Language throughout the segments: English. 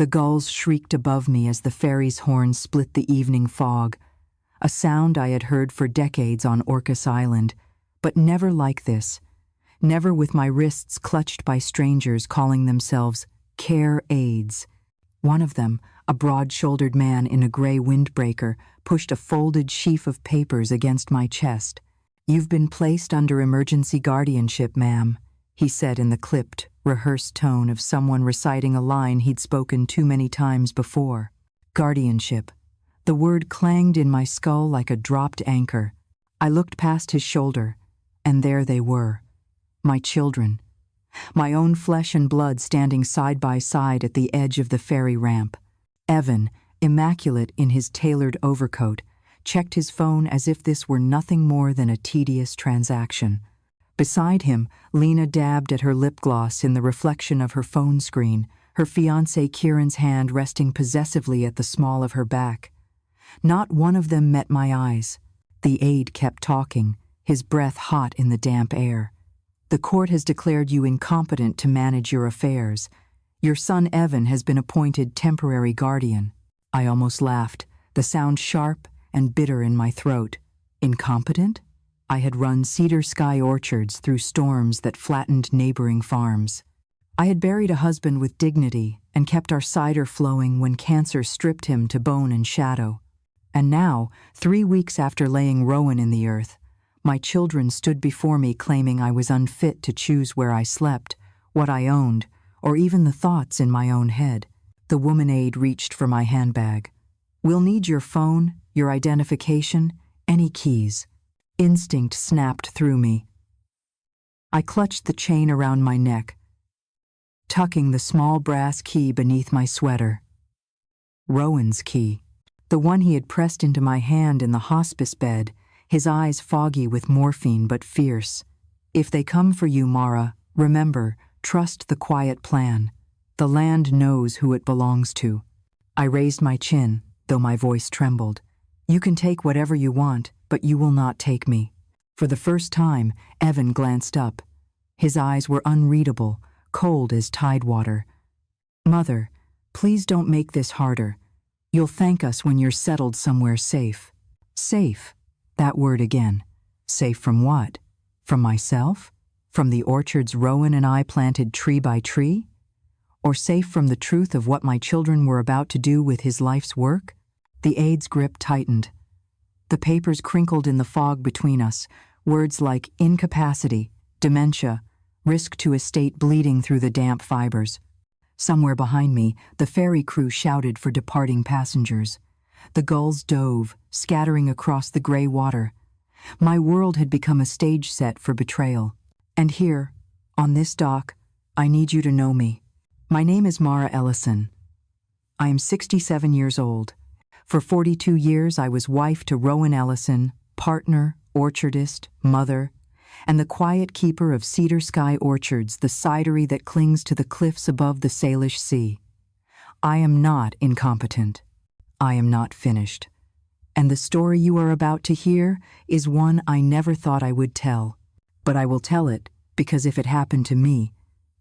The gulls shrieked above me as the ferry's horn split the evening fog, a sound I had heard for decades on Orcas Island, but never like this, never with my wrists clutched by strangers calling themselves care aides. One of them, a broad-shouldered man in a gray windbreaker, pushed a folded sheaf of papers against my chest. "You've been placed under emergency guardianship, ma'am," he said in the clipped, rehearsed tone of someone reciting a line he'd spoken too many times before. Guardianship. The word clanged in my skull like a dropped anchor. I looked past his shoulder, and there they were. My children. My own flesh and blood standing side by side at the edge of the ferry ramp. Evan, immaculate in his tailored overcoat, checked his phone as if this were nothing more than a tedious transaction. Beside him, Lena dabbed at her lip gloss in the reflection of her phone screen, her fiancé Kieran's hand resting possessively at the small of her back. Not one of them met my eyes. The aide kept talking, his breath hot in the damp air. "The court has declared you incompetent to manage your affairs. Your son Evan has been appointed temporary guardian." I almost laughed, the sound sharp and bitter in my throat. Incompetent? I had run Cedar Sky orchards through storms that flattened neighboring farms. I had buried a husband with dignity and kept our cider flowing when cancer stripped him to bone and shadow. And now, 3 weeks after laying Rowan in the earth, my children stood before me claiming I was unfit to choose where I slept, what I owned, or even the thoughts in my own head. The woman aide reached for my handbag. "We'll need your phone, your identification, any keys." Instinct snapped through me. I clutched the chain around my neck, tucking the small brass key beneath my sweater. Rowan's key. The one he had pressed into my hand in the hospice bed, his eyes foggy with morphine but fierce. "If they come for you, Mara, remember, trust the quiet plan. The land knows who it belongs to." I raised my chin, though my voice trembled. "You can take whatever you want, but you will not take me." For the first time, Evan glanced up. His eyes were unreadable, cold as tidewater. "Mother, please don't make this harder. You'll thank us when you're settled somewhere safe." Safe. That word again. Safe from what? From myself? From the orchards Rowan and I planted tree by tree? Or safe from the truth of what my children were about to do with his life's work? The aide's grip tightened. The papers crinkled in the fog between us, words like incapacity, dementia, risk to estate bleeding through the damp fibers. Somewhere behind me, the ferry crew shouted for departing passengers. The gulls dove, scattering across the gray water. My world had become a stage set for betrayal. And here, on this dock, I need you to know me. My name is Mara Ellison. I am 67 years old. For 42 years, I was wife to Rowan Ellison, partner, orchardist, mother, and the quiet keeper of Cedar Sky Orchards, the cidery that clings to the cliffs above the Salish Sea. I am not incompetent. I am not finished. And the story you are about to hear is one I never thought I would tell. But I will tell it because if it happened to me,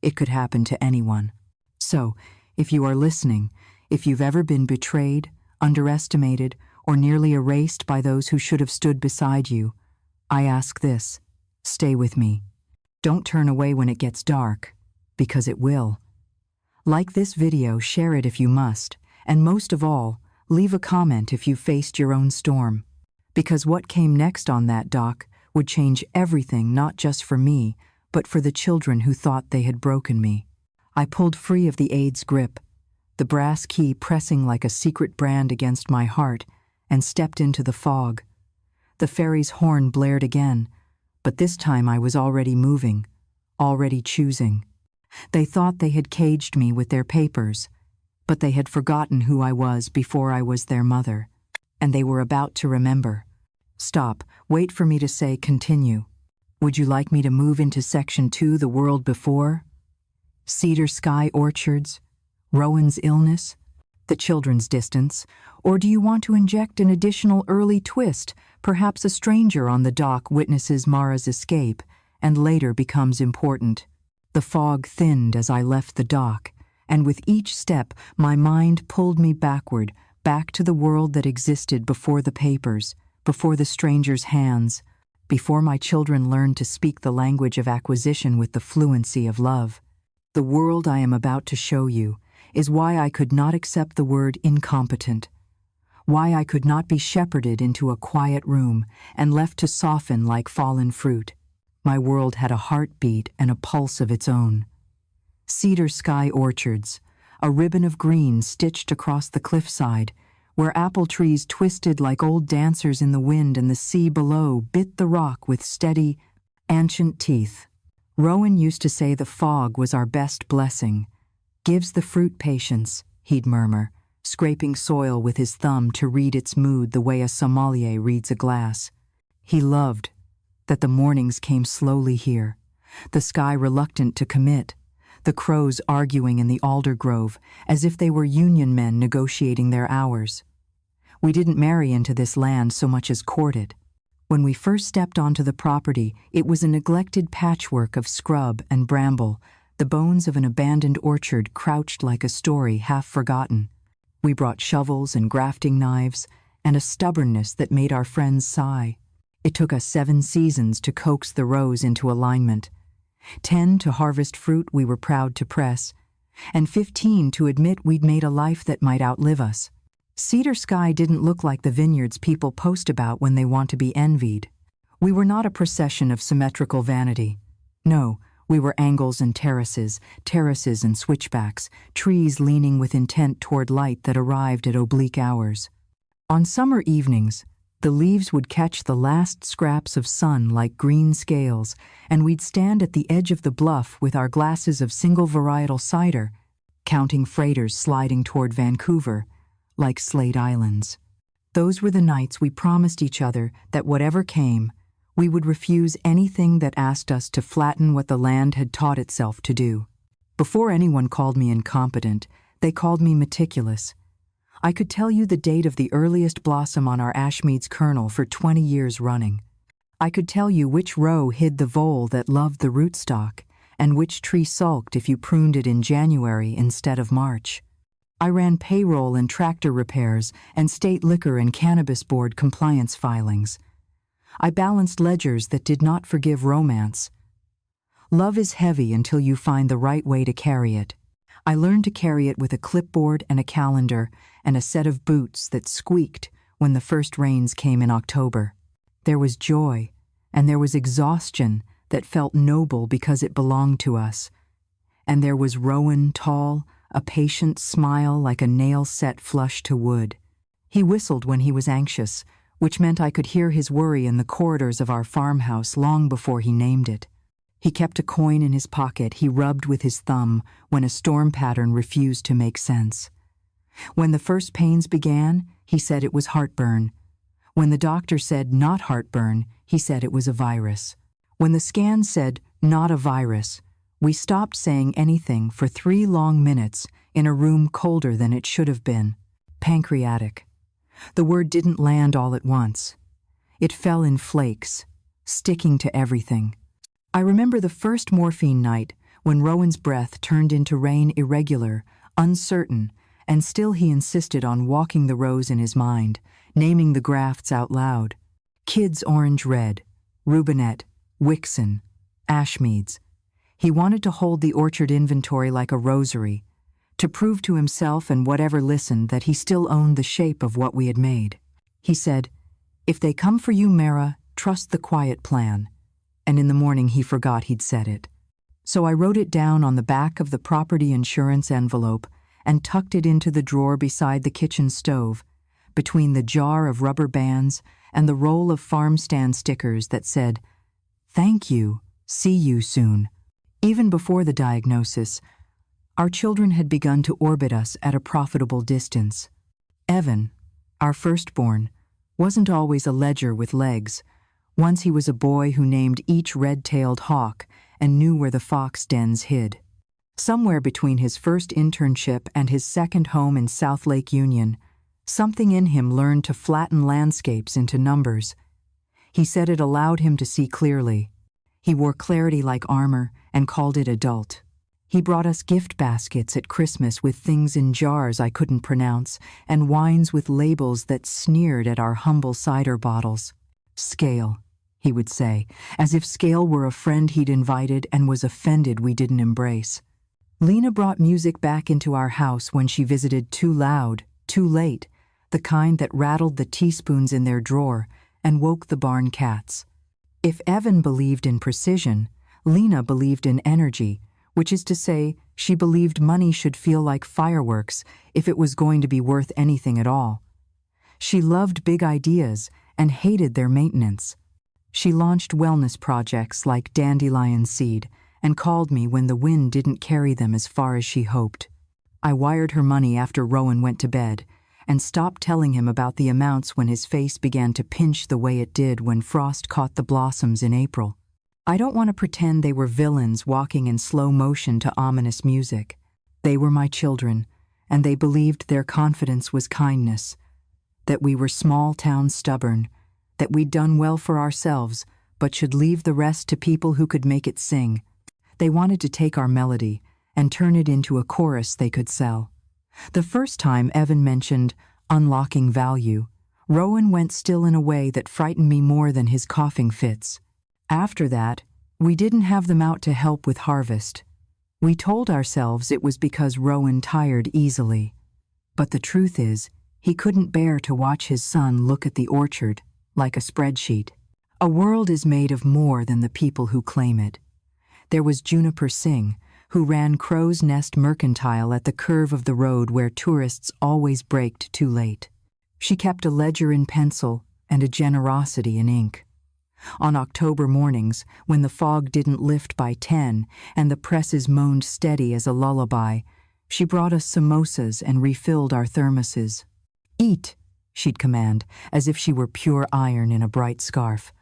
it could happen to anyone. So, if you are listening, if you've ever been betrayed, underestimated, or nearly erased by those who should have stood beside you, I ask this: stay with me. Don't turn away when it gets dark, because it will. Like this video, share it if you must, and most of all, leave a comment if you faced your own storm. Because what came next on that dock would change everything, not just for me, but for the children who thought they had broken me. I pulled free of the aide's grip, the brass key pressing like a secret brand against my heart, and stepped into the fog. The ferry's horn blared again, but this time I was already moving, already choosing. They thought they had caged me with their papers, but they had forgotten who I was before I was their mother, and they were about to remember. Stop, wait for me to say continue. Would you like me to move into Section 2, the world before? Cedar Sky Orchards, Rowan's illness, the children's distance, or do you want to inject an additional early twist? Perhaps a stranger on the dock witnesses Mara's escape and later becomes important. The fog thinned as I left the dock, and with each step my mind pulled me backward, back to the world that existed before the papers, before the stranger's hands, before my children learned to speak the language of acquisition with the fluency of love. The world I am about to show you is why I could not accept the word incompetent, why I could not be shepherded into a quiet room and left to soften like fallen fruit. My world had a heartbeat and a pulse of its own. Cedar sky orchards, a ribbon of green stitched across the cliffside, where apple trees twisted like old dancers in the wind and the sea below bit the rock with steady, ancient teeth. Rowan used to say the fog was our best blessing. Gives the fruit patience, he'd murmur, scraping soil with his thumb to read its mood the way a sommelier reads a glass. He loved that the mornings came slowly here, the sky reluctant to commit, the crows arguing in the alder grove as if they were union men negotiating their hours. We didn't marry into this land so much as courted. When we first stepped onto the property, it was a neglected patchwork of scrub and bramble, the bones of an abandoned orchard crouched like a story half forgotten. We brought shovels and grafting knives, and a stubbornness that made our friends sigh. It took us 7 seasons to coax the rows into alignment, 10 to harvest fruit we were proud to press, and 15 to admit we'd made a life that might outlive us. Cedar Sky didn't look like the vineyards people post about when they want to be envied. We were not a procession of symmetrical vanity. No, we were angles and terraces and switchbacks, trees leaning with intent toward light that arrived at oblique hours. On summer evenings, the leaves would catch the last scraps of sun like green scales, and we'd stand at the edge of the bluff with our glasses of single varietal cider, counting freighters sliding toward Vancouver, like Slate Islands. Those were the nights we promised each other that whatever came, we would refuse anything that asked us to flatten what the land had taught itself to do. Before anyone called me incompetent, they called me meticulous. I could tell you the date of the earliest blossom on our Ashmead's kernel for 20 years running. I could tell you which row hid the vole that loved the rootstock, and which tree sulked if you pruned it in January instead of March. I ran payroll and tractor repairs and state liquor and cannabis board compliance filings. I balanced ledgers that did not forgive romance. Love is heavy until you find the right way to carry it. I learned to carry it with a clipboard and a calendar and a set of boots that squeaked when the first rains came in October. There was joy, and there was exhaustion that felt noble because it belonged to us. And there was Rowan tall, a patient smile like a nail set flush to wood. He whistled when he was anxious, which meant I could hear his worry in the corridors of our farmhouse long before he named it. He kept a coin in his pocket he rubbed with his thumb when a storm pattern refused to make sense. When the first pains began, he said it was heartburn. When the doctor said not heartburn, he said it was a virus. When the scan said not a virus, we stopped saying anything for 3 long minutes in a room colder than it should have been. Pancreatic. The word didn't land all at once. It fell in flakes, sticking to everything. I remember the first morphine night when Rowan's breath turned into rain, irregular, uncertain, and still he insisted on walking the rows in his mind, naming the grafts out loud. Kids orange-red, Rubinet, Wixon, Ashmead's. He wanted to hold the orchard inventory like a rosary, to prove to himself and whatever listened that he still owned the shape of what we had made. He said, "If they come for you, Mara, trust the quiet plan." And in the morning he forgot he'd said it. So I wrote it down on the back of the property insurance envelope and tucked it into the drawer beside the kitchen stove, between the jar of rubber bands and the roll of farm stand stickers that said, "Thank you, see you soon." Even before the diagnosis, our children had begun to orbit us at a profitable distance. Evan, our firstborn, wasn't always a ledger with legs. Once he was a boy who named each red-tailed hawk and knew where the fox dens hid. Somewhere between his first internship and his second home in South Lake Union, something in him learned to flatten landscapes into numbers. He said it allowed him to see clearly. He wore clarity like armor and called it adult. He brought us gift baskets at Christmas with things in jars I couldn't pronounce and wines with labels that sneered at our humble cider bottles. "Scale," he would say, as if Scale were a friend he'd invited and was offended we didn't embrace. Lena brought music back into our house when she visited Too Loud, Too Late, the kind that rattled the teaspoons in their drawer and woke the barn cats. If Evan believed in precision, Lena believed in energy, which is to say, she believed money should feel like fireworks if it was going to be worth anything at all. She loved big ideas and hated their maintenance. She launched wellness projects like Dandelion Seed and called me when the wind didn't carry them as far as she hoped. I wired her money after Rowan went to bed and stopped telling him about the amounts when his face began to pinch the way it did when frost caught the blossoms in April. I don't want to pretend they were villains walking in slow motion to ominous music. They were my children, and they believed their confidence was kindness, that we were small-town stubborn, that we'd done well for ourselves, but should leave the rest to people who could make it sing. They wanted to take our melody and turn it into a chorus they could sell. The first time Evan mentioned unlocking value, Rowan went still in a way that frightened me more than his coughing fits. After that, we didn't have them out to help with harvest. We told ourselves it was because Rowan tired easily. But the truth is, he couldn't bear to watch his son look at the orchard like a spreadsheet. A world is made of more than the people who claim it. There was Juniper Singh, who ran Crow's Nest Mercantile at the curve of the road where tourists always braked too late. She kept a ledger in pencil and a generosity in ink. On October mornings, when the fog didn't lift by 10 and the presses moaned steady as a lullaby, she brought us samosas and refilled our thermoses. "Eat," she'd command, as if she were pure iron in a bright scarf,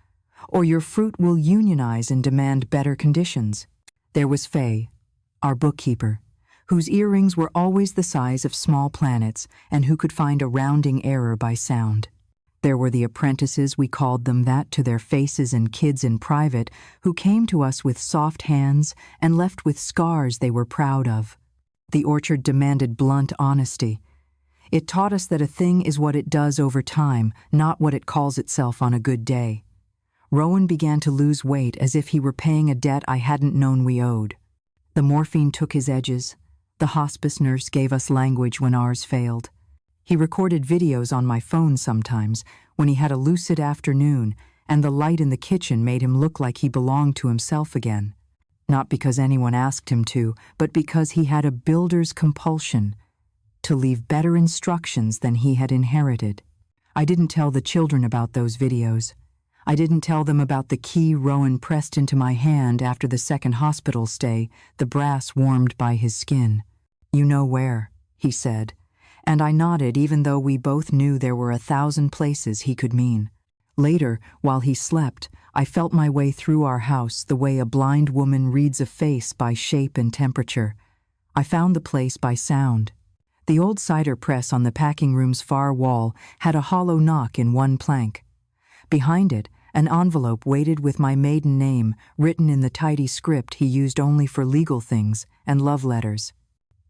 "or your fruit will unionize and demand better conditions." There was Faye, our bookkeeper, whose earrings were always the size of small planets and who could find a rounding error by sound. There were the apprentices, we called them that to their faces, and kids in private who came to us with soft hands and left with scars they were proud of. The orchard demanded blunt honesty. It taught us that a thing is what it does over time, not what it calls itself on a good day. Rowan began to lose weight as if he were paying a debt I hadn't known we owed. The morphine took his edges. The hospice nurse gave us language when ours failed. He recorded videos on my phone sometimes when he had a lucid afternoon and the light in the kitchen made him look like he belonged to himself again. Not because anyone asked him to, but because he had a builder's compulsion to leave better instructions than he had inherited. I didn't tell the children about those videos. I didn't tell them about the key Rowan pressed into my hand after the second hospital stay, the brass warmed by his skin. "You know where," he said. And I nodded even though we both knew there were 1,000 places he could mean. Later, while he slept, I felt my way through our house the way a blind woman reads a face by shape and temperature. I found the place by sound. The old cider press on the packing room's far wall had a hollow knock in one plank. Behind it, an envelope waited with my maiden name written in the tidy script he used only for legal things and love letters.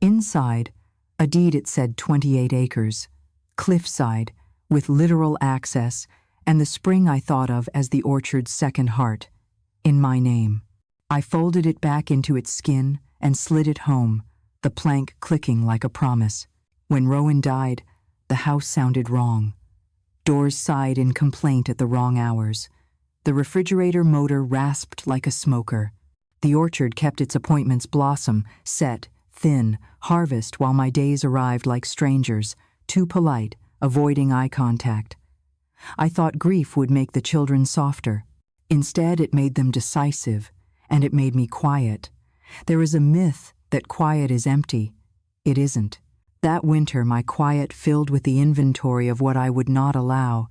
Inside, a deed it said 28 acres, cliffside, with literal access, and the spring I thought of as the orchard's second heart, in my name. I folded it back into its skin and slid it home, the plank clicking like a promise. When Rowan died, the house sounded wrong. Doors sighed in complaint at the wrong hours. The refrigerator motor rasped like a smoker. The orchard kept its appointments blossom, set, thin, harvest while my days arrived like strangers, too polite, avoiding eye contact. I thought grief would make the children softer. Instead, it made them decisive, and it made me quiet. There is a myth that quiet is empty. It isn't. That winter, my quiet filled with the inventory of what I would not allow,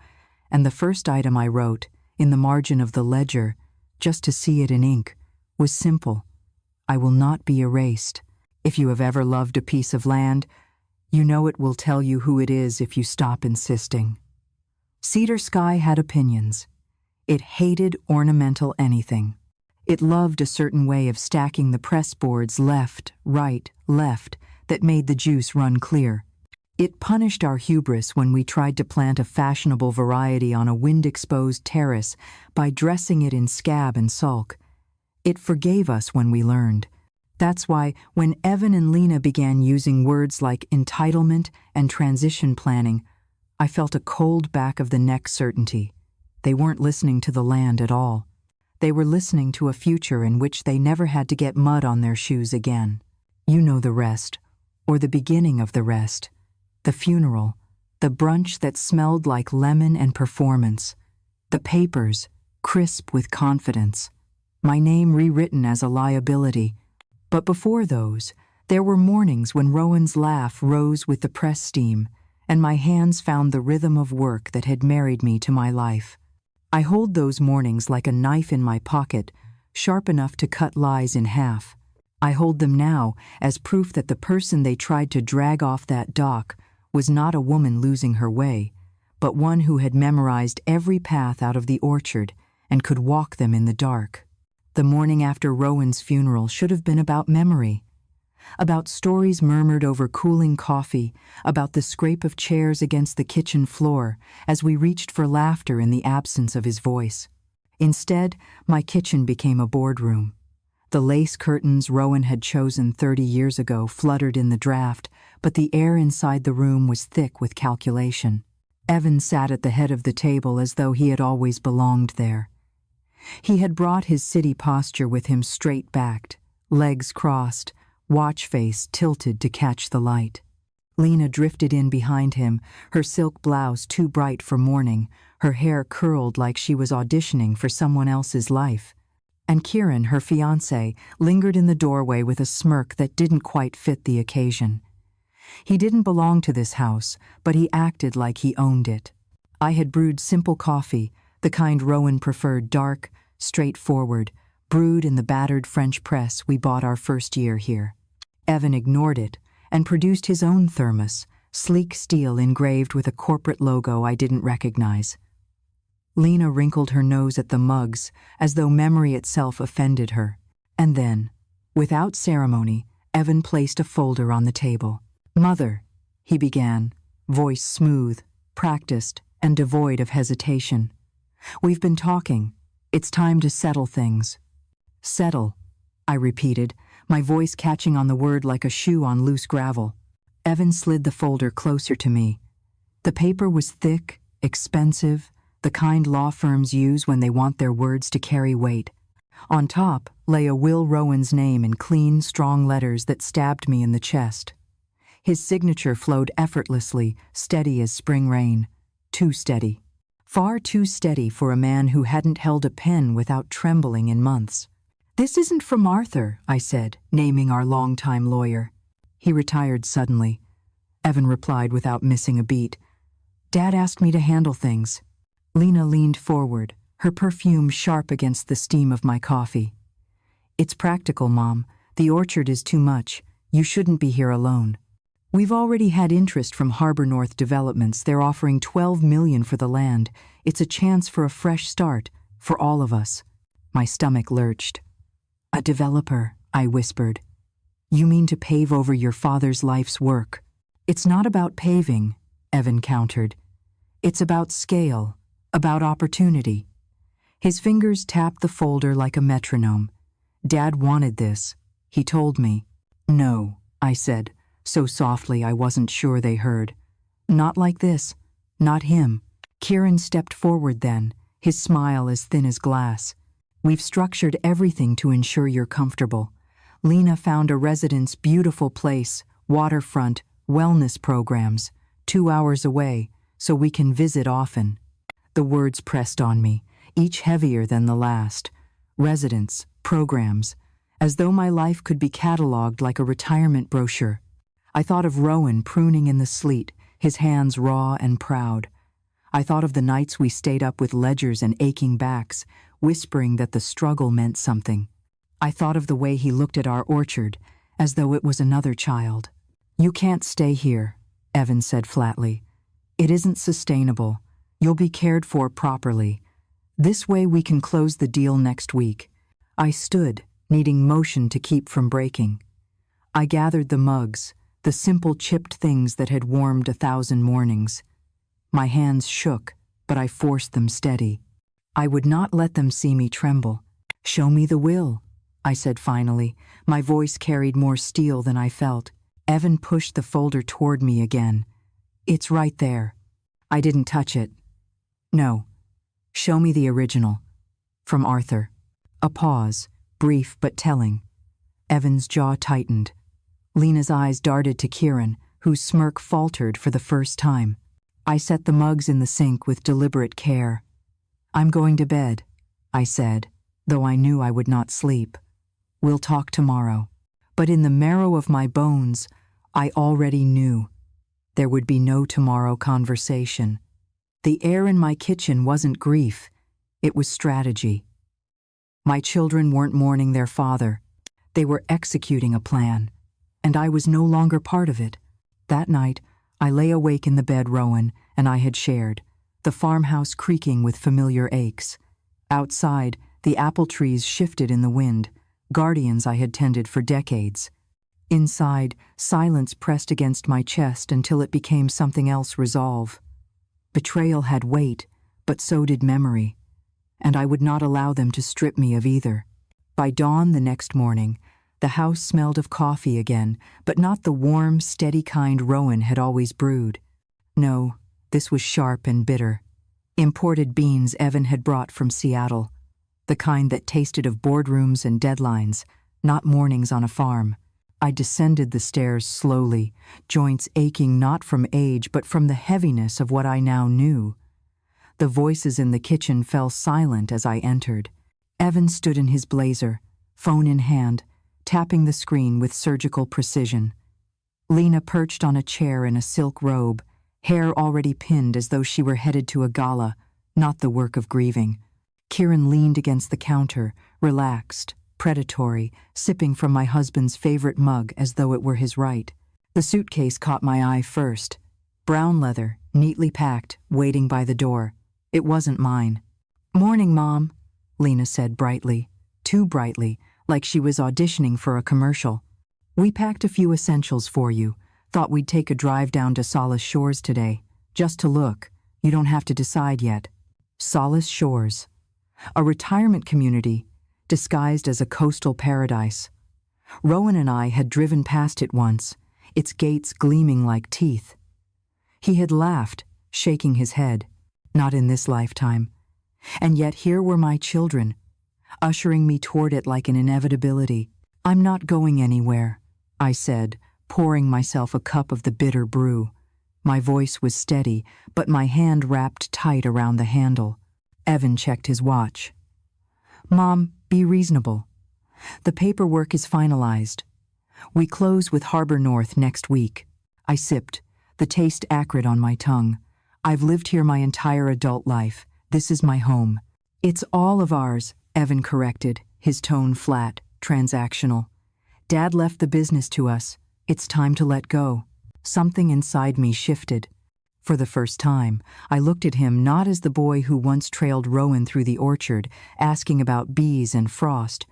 and the first item I wrote, in the margin of the ledger, just to see it in ink, was simple. I will not be erased. If you have ever loved a piece of land, you know it will tell you who it is if you stop insisting. Cedar Sky had opinions. It hated ornamental anything. It loved a certain way of stacking the press boards left, right, left, that made the juice run clear. It punished our hubris when we tried to plant a fashionable variety on a wind-exposed terrace by dressing it in scab and sulk. It forgave us when we learned. That's why when Evan and Lena began using words like entitlement and transition planning, I felt a cold back-of-the-neck certainty. They weren't listening to the land at all. They were listening to a future in which they never had to get mud on their shoes again. You know the rest, or the beginning of the rest. The funeral, the brunch that smelled like lemon and performance, the papers, crisp with confidence, my name rewritten as a liability. But before those, there were mornings when Rowan's laugh rose with the press steam, and my hands found the rhythm of work that had married me to my life. I hold those mornings like a knife in my pocket, sharp enough to cut lies in half. I hold them now as proof that the person they tried to drag off that dock was not a woman losing her way, but one who had memorized every path out of the orchard and could walk them in the dark. The morning after Rowan's funeral should have been about memory, about stories murmured over cooling coffee, about the scrape of chairs against the kitchen floor as we reached for laughter in the absence of his voice. Instead, my kitchen became a boardroom. The lace curtains Rowan had chosen 30 years ago fluttered in the draft, but the air inside the room was thick with calculation. Evan sat at the head of the table as though he had always belonged there. He had brought his city posture with him, straight-backed, legs crossed, watch face tilted to catch the light. Lena drifted in behind him, her silk blouse too bright for morning, her hair curled like she was auditioning for someone else's life. And Kieran, her fiancé, lingered in the doorway with a smirk that didn't quite fit the occasion. He didn't belong to this house, but he acted like he owned it. I had brewed simple coffee, the kind Rowan preferred, dark, straightforward, brewed in the battered French press we bought our first year here. Evan ignored it and produced his own thermos, sleek steel engraved with a corporate logo I didn't recognize. Lena wrinkled her nose at the mugs as though memory itself offended her. And then, without ceremony, Evan placed a folder on the table. "Mother," he began, voice smooth, practiced, and devoid of hesitation. "We've been talking. It's time to settle things." "Settle," I repeated, my voice catching on the word like a shoe on loose gravel. Evan slid the folder closer to me. The paper was thick, expensive, the kind law firms use when they want their words to carry weight. On top lay a Will Rowan's name in clean, strong letters that stabbed me in the chest. His signature flowed effortlessly, steady as spring rain. Too steady. Far too steady for a man who hadn't held a pen without trembling in months. "This isn't from Arthur," I said, naming our longtime lawyer. He retired suddenly. Evan replied without missing a beat. "Dad asked me to handle things." Lena leaned forward, her perfume sharp against the steam of my coffee. "It's practical, Mom. The orchard is too much. You shouldn't be here alone. We've already had interest from Harbor North Developments. They're offering $12 million for the land. It's a chance for a fresh start, for all of us." My stomach lurched. "A developer," I whispered. "You mean to pave over your father's life's work?" "It's not about paving," Evan countered. "It's about scale. About opportunity." His fingers tapped the folder like a metronome. "Dad wanted this. He told me." "No," I said, so softly I wasn't sure they heard. "Not like this. Not him." Kieran stepped forward then, his smile as thin as glass. "We've structured everything to ensure you're comfortable. Lena found a residence, beautiful place, waterfront, wellness programs, 2 hours away, so we can visit often." The words pressed on me, each heavier than the last. Residence, programs, as though my life could be catalogued like a retirement brochure. I thought of Rowan pruning in the sleet, his hands raw and proud. I thought of the nights we stayed up with ledgers and aching backs, whispering that the struggle meant something. I thought of the way he looked at our orchard, as though it was another child. "You can't stay here," Evan said flatly. "It isn't sustainable. You'll be cared for properly. This way we can close the deal next week." I stood, needing motion to keep from breaking. I gathered the mugs, the simple chipped things that had warmed 1,000 mornings. My hands shook, but I forced them steady. I would not let them see me tremble. "Show me the will," I said finally. My voice carried more steel than I felt. Evan pushed the folder toward me again. "It's right there." I didn't touch it. "No. Show me the original." From Arthur. A pause, brief but telling. Evan's jaw tightened. Lena's eyes darted to Kieran, whose smirk faltered for the first time. I set the mugs in the sink with deliberate care. "I'm going to bed," I said, though I knew I would not sleep. "We'll talk tomorrow." But in the marrow of my bones, I already knew. There would be no tomorrow conversation. The air in my kitchen wasn't grief, it was strategy. My children weren't mourning their father. They were executing a plan, and I was no longer part of it. That night, I lay awake in the bed Rowan and I had shared, the farmhouse creaking with familiar aches. Outside, the apple trees shifted in the wind, guardians I had tended for decades. Inside, silence pressed against my chest until it became something else resolve. Betrayal had weight, but so did memory, and I would not allow them to strip me of either. By dawn the next morning, the house smelled of coffee again, but not the warm, steady kind Rowan had always brewed. No, this was sharp and bitter. Imported beans Evan had brought from Seattle, the kind that tasted of boardrooms and deadlines, not mornings on a farm. I descended the stairs slowly, joints aching not from age but from the heaviness of what I now knew. The voices in the kitchen fell silent as I entered. Evan stood in his blazer, phone in hand, tapping the screen with surgical precision. Lena perched on a chair in a silk robe, hair already pinned as though she were headed to a gala, not the work of grieving. Kieran leaned against the counter, relaxed, predatory, sipping from my husband's favorite mug as though it were his right. The suitcase caught my eye first. Brown leather, neatly packed, waiting by the door. It wasn't mine. "Morning, Mom," Lena said brightly, too brightly, like she was auditioning for a commercial. "We packed a few essentials for you. Thought we'd take a drive down to Solace Shores today. Just to look. You don't have to decide yet." Solace Shores. A retirement community, disguised as a coastal paradise. Rowan and I had driven past it once, its gates gleaming like teeth. He had laughed, shaking his head. Not in this lifetime. And yet here were my children, ushering me toward it like an inevitability. "I'm not going anywhere," I said, pouring myself a cup of the bitter brew. My voice was steady, but my hand wrapped tight around the handle. Evan checked his watch. "Mom, be reasonable. The paperwork is finalized. We close with Harbor North next week." I sipped, the taste acrid on my tongue. "I've lived here my entire adult life. This is my home." "It's all of ours," Evan corrected, his tone flat, transactional. "Dad left the business to us. It's time to let go." Something inside me shifted. For the first time, I looked at him not as the boy who once trailed Rowan through the orchard, asking about bees and frost,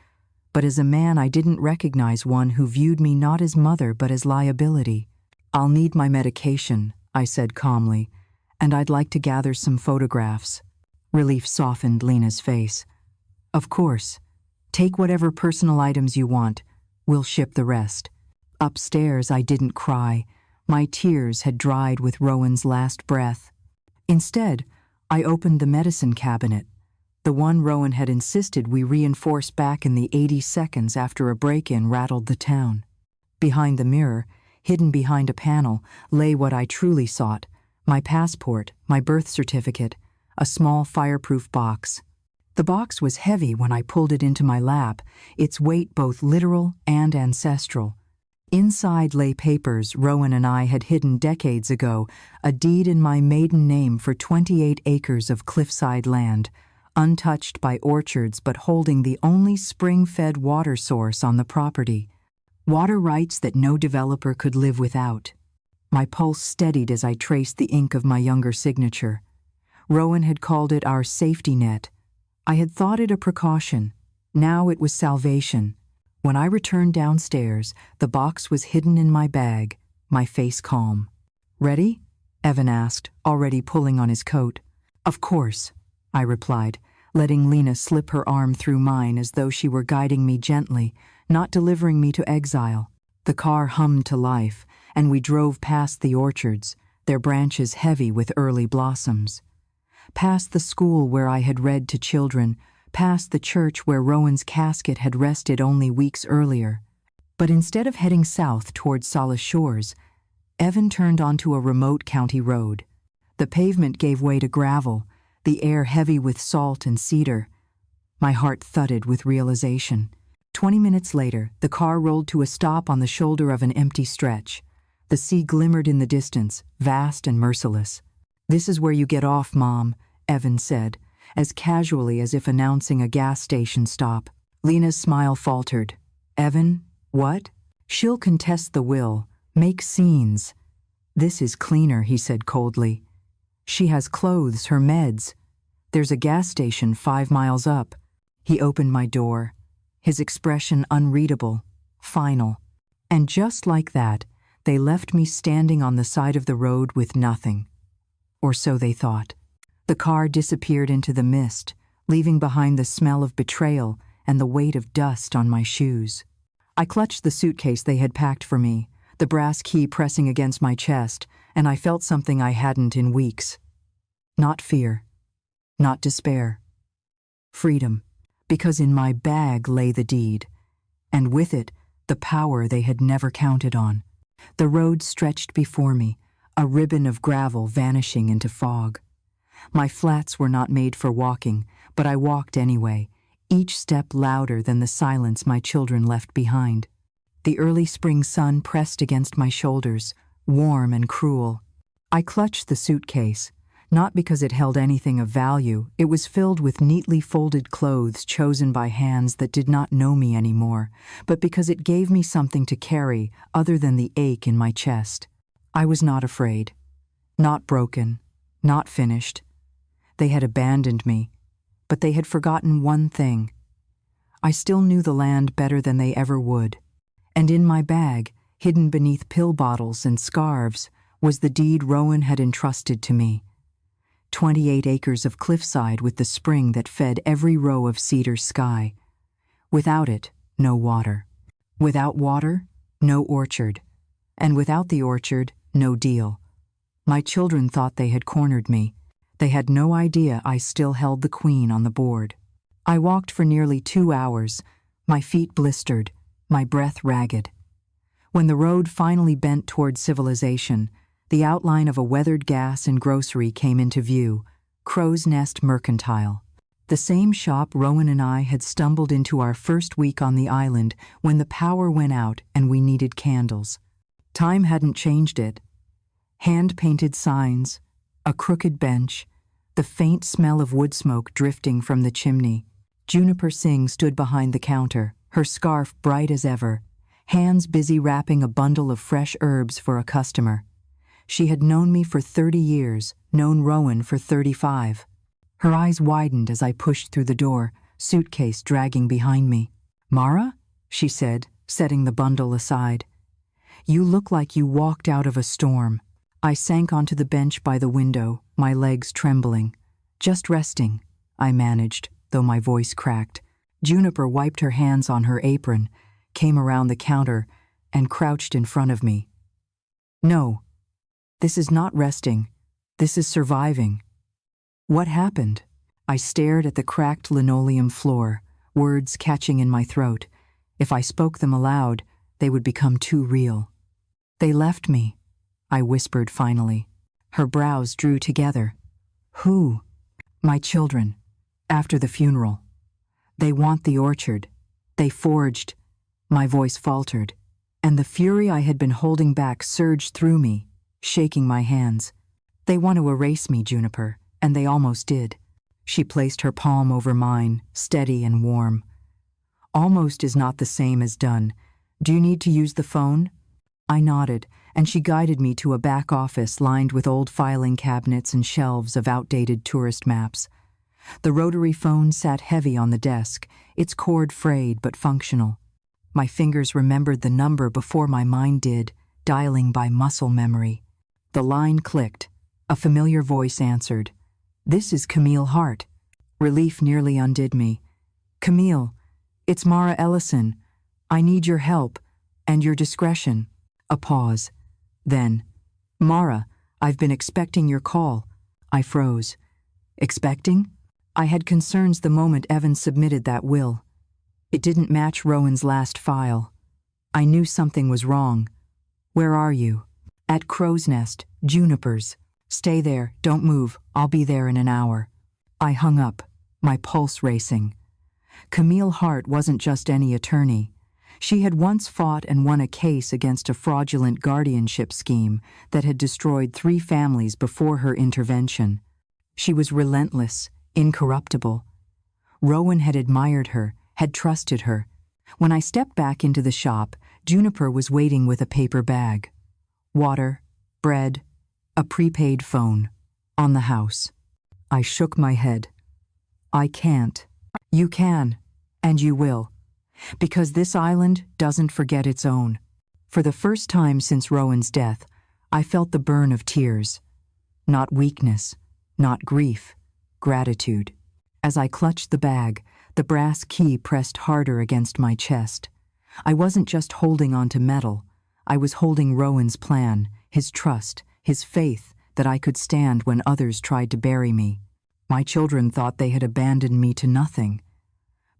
but as a man I didn't recognize, one who viewed me not as mother but as liability. "I'll need my medication," I said calmly, "and I'd like to gather some photographs." Relief softened Lena's face. "Of course. Take whatever personal items you want. We'll ship the rest." Upstairs, I didn't cry. My tears had dried with Rowan's last breath. Instead, I opened the medicine cabinet, the one Rowan had insisted we reinforce back in the 80 seconds after a break-in rattled the town. Behind the mirror, hidden behind a panel, lay what I truly sought: my passport, my birth certificate, a small fireproof box. The box was heavy when I pulled it into my lap, its weight both literal and ancestral. Inside lay papers Rowan and I had hidden decades ago, a deed in my maiden name for 28 acres of cliffside land, untouched by orchards but holding the only spring-fed water source on the property. Water rights that no developer could live without. My pulse steadied as I traced the ink of my younger signature. Rowan had called it our safety net. I had thought it a precaution. Now it was salvation. When I returned downstairs, the box was hidden in my bag, my face calm. "Ready?" Evan asked, already pulling on his coat. "Of course," I replied, letting Lena slip her arm through mine as though she were guiding me gently, not delivering me to exile. The car hummed to life, and we drove past the orchards, their branches heavy with early blossoms. Past the school where I had read to children, past the church where Rowan's casket had rested only weeks earlier. But instead of heading south towards Solace Shores, Evan turned onto a remote county road. The pavement gave way to gravel, the air heavy with salt and cedar. My heart thudded with realization. 20 minutes later, the car rolled to a stop on the shoulder of an empty stretch. The sea glimmered in the distance, vast and merciless. "This is where you get off, Mom," Evan said, as casually as if announcing a gas station stop. Lena's smile faltered. "Evan, what?" "She'll contest the will, make scenes." "This is cleaner," he said coldly. "She has clothes, her meds. There's a gas station 5 miles up." He opened my door, his expression unreadable, final. And just like that, they left me standing on the side of the road with nothing. Or so they thought. The car disappeared into the mist, leaving behind the smell of betrayal and the weight of dust on my shoes. I clutched the suitcase they had packed for me, the brass key pressing against my chest, and I felt something I hadn't in weeks. Not fear, not despair. Freedom, because in my bag lay the deed, and with it, the power they had never counted on. The road stretched before me, a ribbon of gravel vanishing into fog. My flats were not made for walking, but I walked anyway, each step louder than the silence my children left behind. The early spring sun pressed against my shoulders, warm and cruel. I clutched the suitcase, not because it held anything of value. It was filled with neatly folded clothes chosen by hands that did not know me anymore, but because it gave me something to carry other than the ache in my chest. I was not afraid, not broken, not finished. They had abandoned me, but they had forgotten one thing. I still knew the land better than they ever would. And in my bag, hidden beneath pill bottles and scarves, was the deed Rowan had entrusted to me. 28 acres of cliffside with the spring that fed every row of cedar sky. Without it, no water. Without water, no orchard. And without the orchard, no deal. My children thought they had cornered me. They had no idea I still held the queen on the board. I walked for nearly 2 hours, my feet blistered, my breath ragged. When the road finally bent toward civilization, the outline of a weathered gas and grocery came into view, Crow's Nest Mercantile. The same shop Rowan and I had stumbled into our first week on the island when the power went out and we needed candles. Time hadn't changed it. Hand-painted signs, a crooked bench, the faint smell of wood smoke drifting from the chimney. Juniper Singh stood behind the counter, her scarf bright as ever, hands busy wrapping a bundle of fresh herbs for a customer. She had known me for 30 years, known Rowan for 35. Her eyes widened as I pushed through the door, suitcase dragging behind me. "Mara?" she said, setting the bundle aside. "You look like you walked out of a storm." I sank onto the bench by the window, my legs trembling. "Just resting," I managed, though my voice cracked. Juniper wiped her hands on her apron, came around the counter, and crouched in front of me. "No, this is not resting. This is surviving." "What happened?" I stared at the cracked linoleum floor, words catching in my throat. If I spoke them aloud, they would become too real. "They left me," I whispered finally. Her brows drew together. "Who?" "My children. After the funeral. They want the orchard. They forged." My voice faltered, and the fury I had been holding back surged through me, shaking my hands. "They want to erase me, Juniper, and they almost did." She placed her palm over mine, steady and warm. "Almost is not the same as done. Do you need to use the phone?" I nodded, and she guided me to a back office lined with old filing cabinets and shelves of outdated tourist maps. The rotary phone sat heavy on the desk, its cord frayed but functional. My fingers remembered the number before my mind did, dialing by muscle memory. The line clicked. A familiar voice answered. "This is Camille Hart." Relief nearly undid me. "Camille, it's Mara Ellison. I need your help and your discretion." A pause. Then, "Mara, I've been expecting your call." I froze. Expecting? I had concerns the moment Evan submitted that will. It didn't match Rowan's last file. I knew something was wrong. "Where are you?" "At Crow's Nest, Junipers." "Stay there, don't move, I'll be there in an hour." I hung up, my pulse racing. Camille Hart wasn't just any attorney. She had once fought and won a case against a fraudulent guardianship scheme that had destroyed 3 families before her intervention. She was relentless, incorruptible. Rowan had admired her, had trusted her. When I stepped back into the shop, Juniper was waiting with a paper bag. Water, bread, a prepaid phone. On the house. I shook my head. "I can't." "You can, and you will. Because this island doesn't forget its own." For the first time since Rowan's death, I felt the burn of tears. Not weakness, not grief, gratitude. As I clutched the bag, the brass key pressed harder against my chest. I wasn't just holding onto metal. I was holding Rowan's plan, his trust, his faith that I could stand when others tried to bury me. My children thought they had abandoned me to nothing.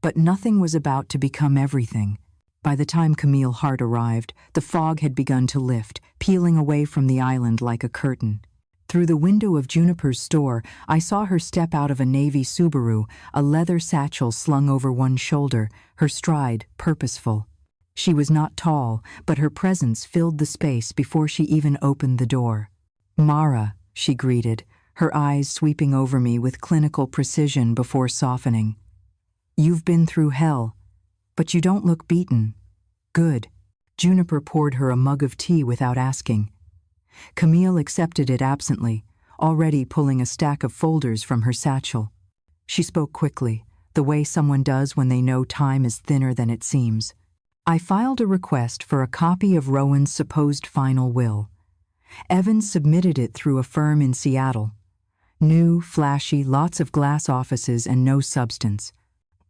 But nothing was about to become everything. By the time Camille Hart arrived, the fog had begun to lift, peeling away from the island like a curtain. Through the window of Juniper's store, I saw her step out of a navy Subaru, a leather satchel slung over one shoulder, her stride purposeful. She was not tall, but her presence filled the space before she even opened the door. "Mara," she greeted, her eyes sweeping over me with clinical precision before softening. "You've been through hell, but you don't look beaten." "Good." Juniper poured her a mug of tea without asking. Camille accepted it absently, already pulling a stack of folders from her satchel. She spoke quickly, the way someone does when they know time is thinner than it seems. "I filed a request for a copy of Rowan's supposed final will. Evans submitted it through a firm in Seattle. New, flashy, lots of glass offices and no substance.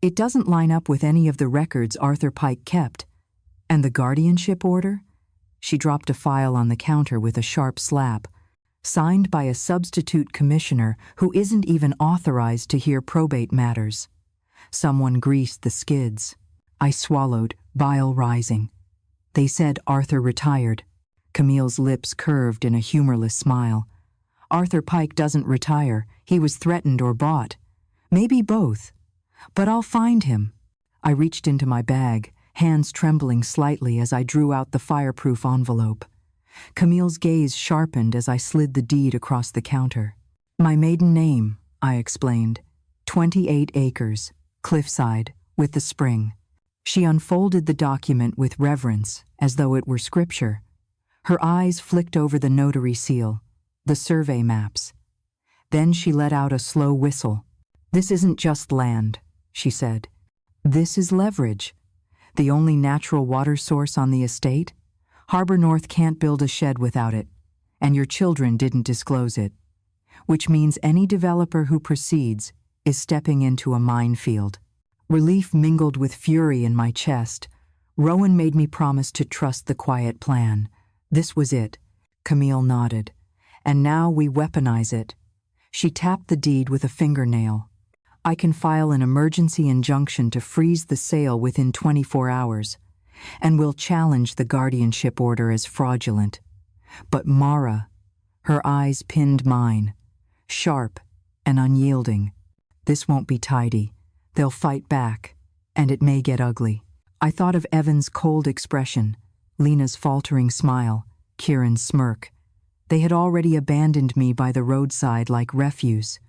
It doesn't line up with any of the records Arthur Pike kept. And the guardianship order?" She dropped a file on the counter with a sharp slap. "Signed by a substitute commissioner who isn't even authorized to hear probate matters." Someone greased the skids. I swallowed, bile rising. "They said Arthur retired." Camille's lips curved in a humorless smile. "Arthur Pike doesn't retire. He was threatened or bought. Maybe both. But I'll find him." I reached into my bag, hands trembling slightly as I drew out the fireproof envelope. Camille's gaze sharpened as I slid the deed across the counter. "My maiden name," I explained. 28 acres, cliffside, with the spring. She unfolded the document with reverence, as though it were scripture. Her eyes flicked over the notary seal, the survey maps. Then she let out a slow whistle. "This isn't just land," she said. "This is leverage. The only natural water source on the estate? Harbor North can't build a shed without it, and your children didn't disclose it. Which means any developer who proceeds is stepping into a minefield." Relief mingled with fury in my chest. Rowan made me promise to trust the quiet plan. This was it. Camille nodded. "And now we weaponize it." She tapped the deed with a fingernail. "I can file an emergency injunction to freeze the sale within 24 hours, and we'll challenge the guardianship order as fraudulent. But Mara," her eyes pinned mine, sharp and unyielding, "this won't be tidy. They'll fight back, and it may get ugly." I thought of Evan's cold expression, Lena's faltering smile, Kieran's smirk. They had already abandoned me by the roadside like refuse.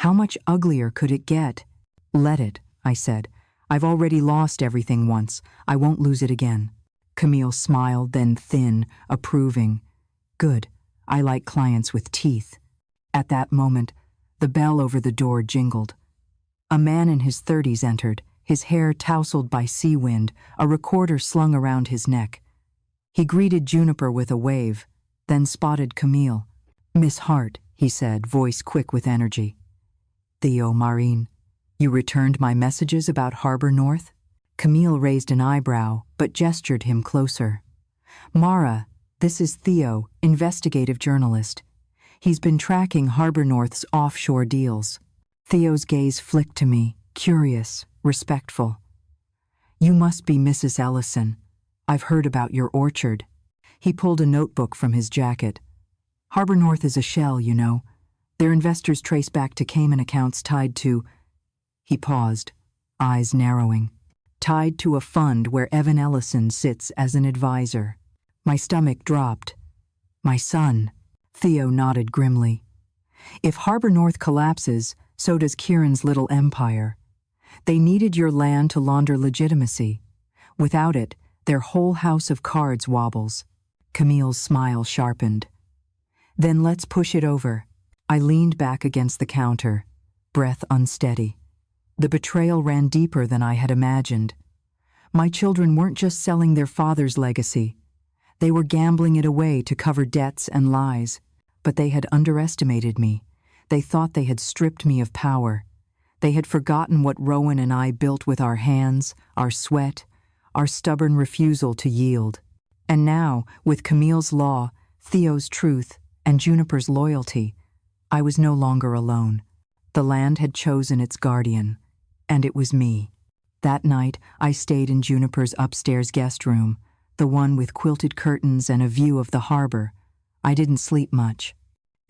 How much uglier could it get? "Let it," I said. "I've already lost everything once. I won't lose it again." Camille smiled, then thin, approving. "Good. I like clients with teeth." At that moment, the bell over the door jingled. A man in his 30s entered, his hair tousled by sea wind, a recorder slung around his neck. He greeted Juniper with a wave, then spotted Camille. "Miss Hart," he said, voice quick with energy. "Theo, Marine, you returned my messages about Harbor North?" Camille raised an eyebrow, but gestured him closer. "Mara, this is Theo, investigative journalist. He's been tracking Harbor North's offshore deals." Theo's gaze flicked to me, curious, respectful. "You must be Mrs. Ellison. I've heard about your orchard." He pulled a notebook from his jacket. "Harbor North is a shell, you know. Their investors trace back to Cayman accounts tied to—" He paused, eyes narrowing. "Tied to a fund where Evan Ellison sits as an advisor." My stomach dropped. "My son." Theo nodded grimly. "If Harbor North collapses, so does Kieran's little empire. They needed your land to launder legitimacy. Without it, their whole house of cards wobbles." Camille's smile sharpened. "Then let's push it over." I leaned back against the counter, breath unsteady. The betrayal ran deeper than I had imagined. My children weren't just selling their father's legacy. They were gambling it away to cover debts and lies. But they had underestimated me. They thought they had stripped me of power. They had forgotten what Rowan and I built with our hands, our sweat, our stubborn refusal to yield. And now, with Camille's law, Theo's truth, and Juniper's loyalty, I was no longer alone. The land had chosen its guardian, and it was me. That night, I stayed in Juniper's upstairs guest room, the one with quilted curtains and a view of the harbor. I didn't sleep much.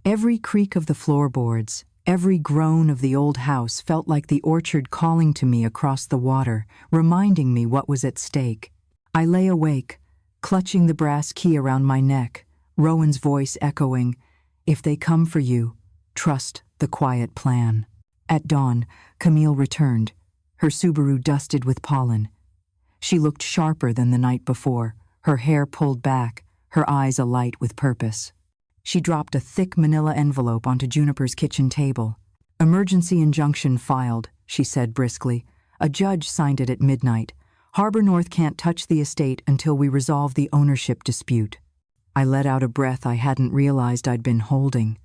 Every creak of the floorboards, every groan of the old house felt like the orchard calling to me across the water, reminding me what was at stake. I lay awake, clutching the brass key around my neck, Rowan's voice echoing, "If they come for you, trust the quiet plan." At dawn, Camille returned, her Subaru dusted with pollen. She looked sharper than the night before, her hair pulled back, her eyes alight with purpose. She dropped a thick manila envelope onto Juniper's kitchen table. "Emergency injunction filed," she said briskly. "A judge signed it at midnight. Harbor North can't touch the estate until we resolve the ownership dispute." I let out a breath I hadn't realized I'd been holding.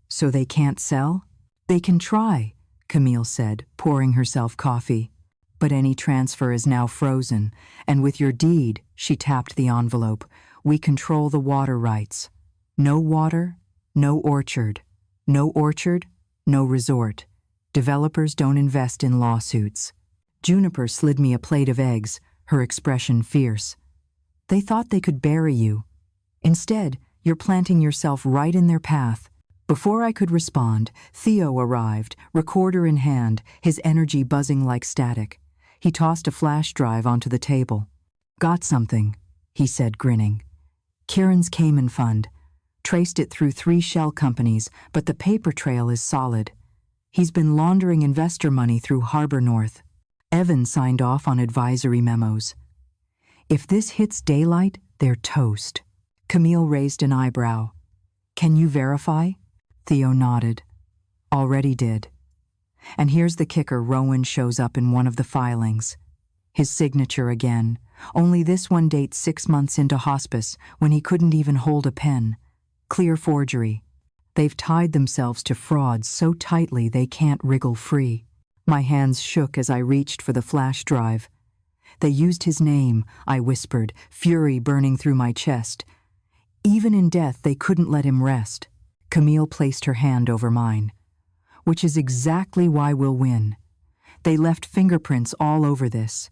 "So they can't sell?" "They can try," Camille said, pouring herself coffee. "But any transfer is now frozen, and with your deed," she tapped the envelope, "we control the water rights. No water, no orchard. No orchard, no resort. Developers don't invest in lawsuits." Juniper slid me a plate of eggs, her expression fierce. "They thought they could bury you. Instead, you're planting yourself right in their path." Before I could respond, Theo arrived, recorder in hand, his energy buzzing like static. He tossed a flash drive onto the table. "Got something," he said, grinning. "Kieran's Cayman Fund. Traced it through 3 shell companies, but the paper trail is solid. He's been laundering investor money through Harbor North. Evan signed off on advisory memos. If this hits daylight, they're toast." Camille raised an eyebrow. "Can you verify?" Theo nodded. "Already did." And here's the kicker: Rowan shows up in one of the filings. His signature again, only this one dates 6 months into hospice when he couldn't even hold a pen. Clear forgery. They've tied themselves to frauds so tightly they can't wriggle free. My hands shook as I reached for the flash drive. "They used his name," I whispered, fury burning through my chest. "Even in death, they couldn't let him rest." Camille placed her hand over mine. "Which is exactly why we'll win. They left fingerprints all over this.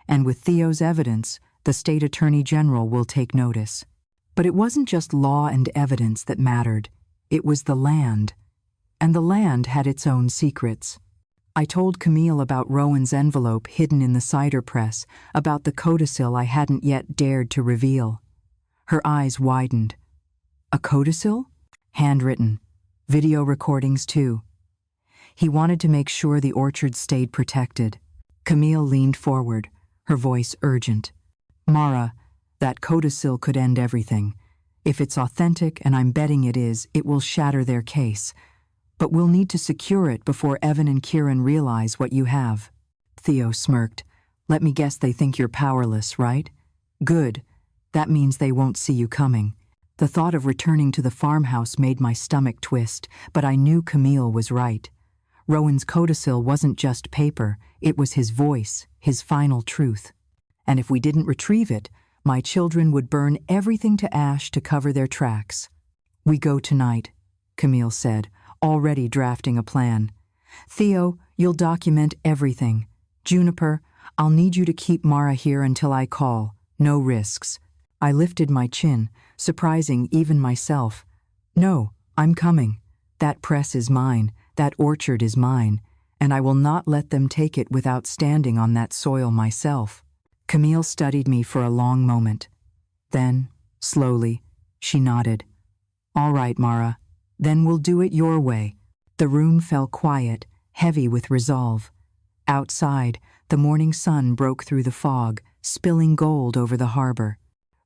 And with Theo's evidence, the state attorney general will take notice." But it wasn't just law and evidence that mattered. It was the land. And the land had its own secrets. I told Camille about Rowan's envelope hidden in the cider press, about the codicil I hadn't yet dared to reveal. Her eyes widened. "A codicil?" "Handwritten. Video recordings, too." He wanted to make sure the orchard stayed protected. Camille leaned forward, her voice urgent. "Mara, that codicil could end everything. If it's authentic, and I'm betting it is, it will shatter their case. But we'll need to secure it before Evan and Kieran realize what you have." Theo smirked. "Let me guess they think you're powerless, right? Good. That means they won't see you coming." The thought of returning to the farmhouse made my stomach twist, but I knew Camille was right. Rowan's codicil wasn't just paper, it was his voice, his final truth. And if we didn't retrieve it, my children would burn everything to ash to cover their tracks. "We go tonight," Camille said, already drafting a plan. "Theo, you'll document everything. Juniper, I'll need you to keep Mara here until I call. No risks." I lifted my chin, surprising even myself. "No, I'm coming. That press is mine, that orchard is mine, and I will not let them take it without standing on that soil myself." Camille studied me for a long moment. Then, slowly, she nodded. "All right, Mara, then we'll do it your way." The room fell quiet, heavy with resolve. Outside, the morning sun broke through the fog, spilling gold over the harbor.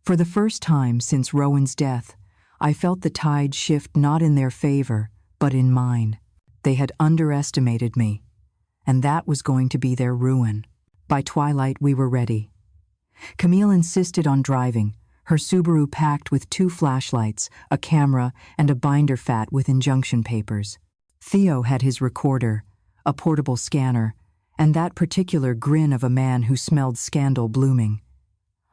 For the first time since Rowan's death, I felt the tide shift not in their favor, but in mine. They had underestimated me, and that was going to be their ruin. By twilight, we were ready. Camille insisted on driving, her Subaru packed with 2 flashlights, a camera, and a binder fat with injunction papers. Theo had his recorder, a portable scanner, and that particular grin of a man who smelled scandal blooming.